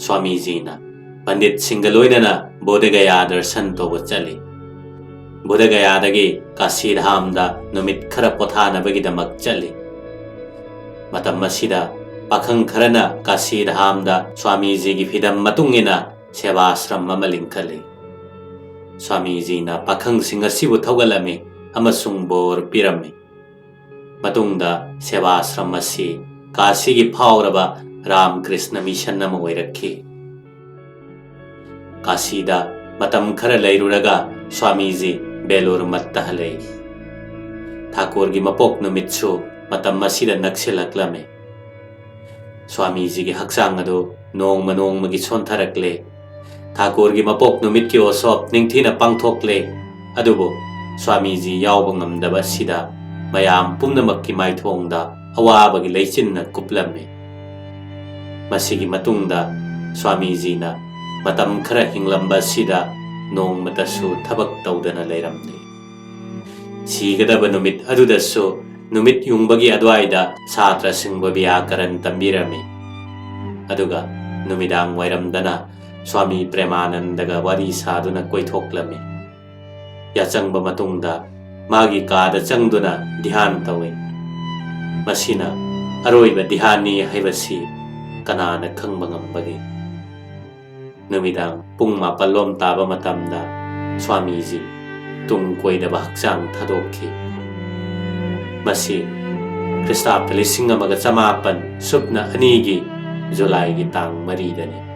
ꯁ꯭ꯋꯥꯃꯤꯖꯤꯅ ꯄꯟꯗꯤꯠꯁꯤꯡꯒ ꯂꯣꯏꯅꯅ ꯕꯣꯙꯒꯌꯥ ꯗꯔꯁꯟ ꯇꯧꯕ ꯆꯠꯂꯤ꯫ ꯕꯣꯙꯒꯌꯥꯗꯒꯤ ꯀꯥꯁꯤꯙꯥꯝꯗ ꯅꯨꯃꯤꯠ ꯈꯔ ꯄꯣꯊꯥꯅꯕꯒꯤꯗꯃꯛ ꯆꯠꯂꯤ꯫ ꯃꯇꯝ ꯑꯁꯤꯗ ꯄꯥꯈꯪ ꯈꯔꯅ ꯀꯥꯁꯤꯙꯥꯝꯗ ꯁ꯭ꯋꯥꯃꯤꯖꯤꯒꯤ ꯐꯤꯗꯝ ꯃꯇꯨꯡ ꯏꯟꯅ ꯁꯦꯕꯥꯁ꯭ꯔꯝ ꯑꯃ ꯂꯤꯡꯈꯠꯂꯤ꯫ ꯁ꯭ꯋꯥꯃꯤꯖꯤꯅ ꯄꯥꯈꯪꯁꯤꯡ ꯑꯁꯤꯕꯨ ꯊꯧꯒꯠꯂꯝꯃꯤ ꯑꯃꯁꯨꯡ ꯕꯣꯔ ꯄꯤꯔꯝꯃꯤ꯫ ꯃꯇꯨꯡꯗ ꯁꯦꯕꯥꯁ꯭ꯔꯝ ꯑꯁꯤ ꯀꯥꯁꯤꯒꯤ ꯐꯥꯎꯔꯕ ꯔꯥꯝꯀ꯭ꯔꯤꯁꯅ ꯃꯤꯁꯟ ꯑꯃ ꯑꯣꯏꯔꯛꯈꯤ꯫ ꯀꯥꯁꯤꯗ ꯃꯇꯝ ꯈꯔ ꯂꯩꯔꯨꯔꯒ ꯁ꯭ꯋꯥꯃꯤꯖꯤ ꯕꯦꯂꯨꯔ ꯃꯠꯇ ꯍꯜꯂꯛꯏ꯫ ꯊꯥꯀꯨꯔꯒꯤ ꯃꯄꯣꯛ ꯅꯨꯃꯤꯠꯁꯨ ꯃꯇꯝ ꯑꯁꯤꯗ ꯅꯛꯁꯤꯜꯂꯛꯂꯝꯃꯤ꯫ ꯁ꯭ꯋꯥꯃꯤꯖꯤꯒꯤ ꯍꯛꯆꯥꯡ ꯑꯗꯨ ꯅꯣꯡꯃ ꯅꯣꯡꯃꯒꯤ ꯁꯣꯟꯊꯔꯛꯂꯦ꯫ ꯊꯥꯀꯨꯔꯒꯤ ꯃꯄꯣꯛ ꯅꯨꯃꯤꯠꯀꯤ ꯎꯠꯁꯣꯞ ꯅꯤꯡꯊꯤꯅ ꯄꯥꯡꯊꯣꯛꯂꯦ꯫ ꯑꯗꯨꯕꯨ ꯁ꯭ꯋꯥꯃꯤꯖꯤ ꯌꯥꯎꯕ ꯉꯝꯗꯕ ꯑꯁꯤꯗ ꯃꯌꯥꯝ ꯄꯨꯝꯅꯃꯛꯀꯤ ꯃꯥꯏꯊꯣꯡꯗ ꯑꯋꯥꯕꯒꯤ ꯂꯩꯆꯤꯟꯅ ꯀꯨꯞꯂꯝꯃꯤ꯫ ꯃꯁꯤꯒꯤ ꯃꯇꯨꯡꯗ ꯁ꯭ꯋꯥꯃꯤꯖꯤꯅ ꯃꯇꯝ ꯈꯔ ꯍꯤꯡꯂꯝꯕ ꯑꯁꯤꯗ ꯅꯣꯡꯃꯇꯁꯨ ꯊꯕꯛ ꯇꯧꯗꯅ ꯂꯩꯔꯝꯗꯦ꯫ ꯁꯤꯒꯗꯕ ꯅꯨꯃꯤꯠ ꯑꯗꯨꯗꯁꯨ ꯅꯨꯃꯤꯠ ꯌꯨꯡꯕꯒꯤ ꯑꯗꯨꯋꯥꯏꯗ ꯁꯥꯇ꯭ꯔꯁꯤꯡꯕꯨ ꯕ꯭ꯌꯥꯀꯔꯟ ꯇꯝꯕꯤꯔꯝꯃꯤ꯫ ꯑꯗꯨꯒ ꯅꯨꯃꯤꯗꯥꯡ ꯋꯥꯏꯔꯝꯗꯅ ꯁ꯭ꯋꯥꯃꯤ ꯄ꯭ꯔꯦꯃꯥꯅꯟꯗꯒ ꯋꯥꯔꯤ ꯁꯥꯗꯨꯅ ꯀꯣꯏꯊꯣꯛꯂꯝꯃꯤ꯫ ꯌꯥꯆꯪꯕ ꯃꯇꯨꯡꯗ ꯃꯥꯒꯤ ꯀꯥꯗ ꯆꯪꯗꯨꯅ ꯙ꯭ꯌꯥꯟ ꯇꯧꯏ꯫ ꯃꯁꯤꯅ ꯑꯔꯣꯏꯕ ꯙ꯭ꯌꯥꯟꯅꯤ ꯍꯥꯏꯕꯁꯤ ꯀꯅꯥꯅ ꯈꯪꯕ ꯉꯝꯕꯒꯦ? ꯅꯨꯃꯤꯗꯥꯡ ꯄꯨꯡ 7 ꯇꯥꯕ ꯃꯇꯝꯗ ꯁ꯭ꯋꯥꯃꯤꯖꯤ ꯇꯨꯡ ꯀꯣꯏꯗꯕ ꯍꯛꯆꯥꯡ ꯊꯥꯗꯣꯛꯈꯤ꯫ ꯃꯁꯤ ꯈ꯭ꯔꯤꯁꯇꯥब्ꯗ 1902ꯒꯤ ꯖꯨꯂꯥꯏꯒꯤ ꯇꯥꯡ 4ꯗꯅꯤ꯫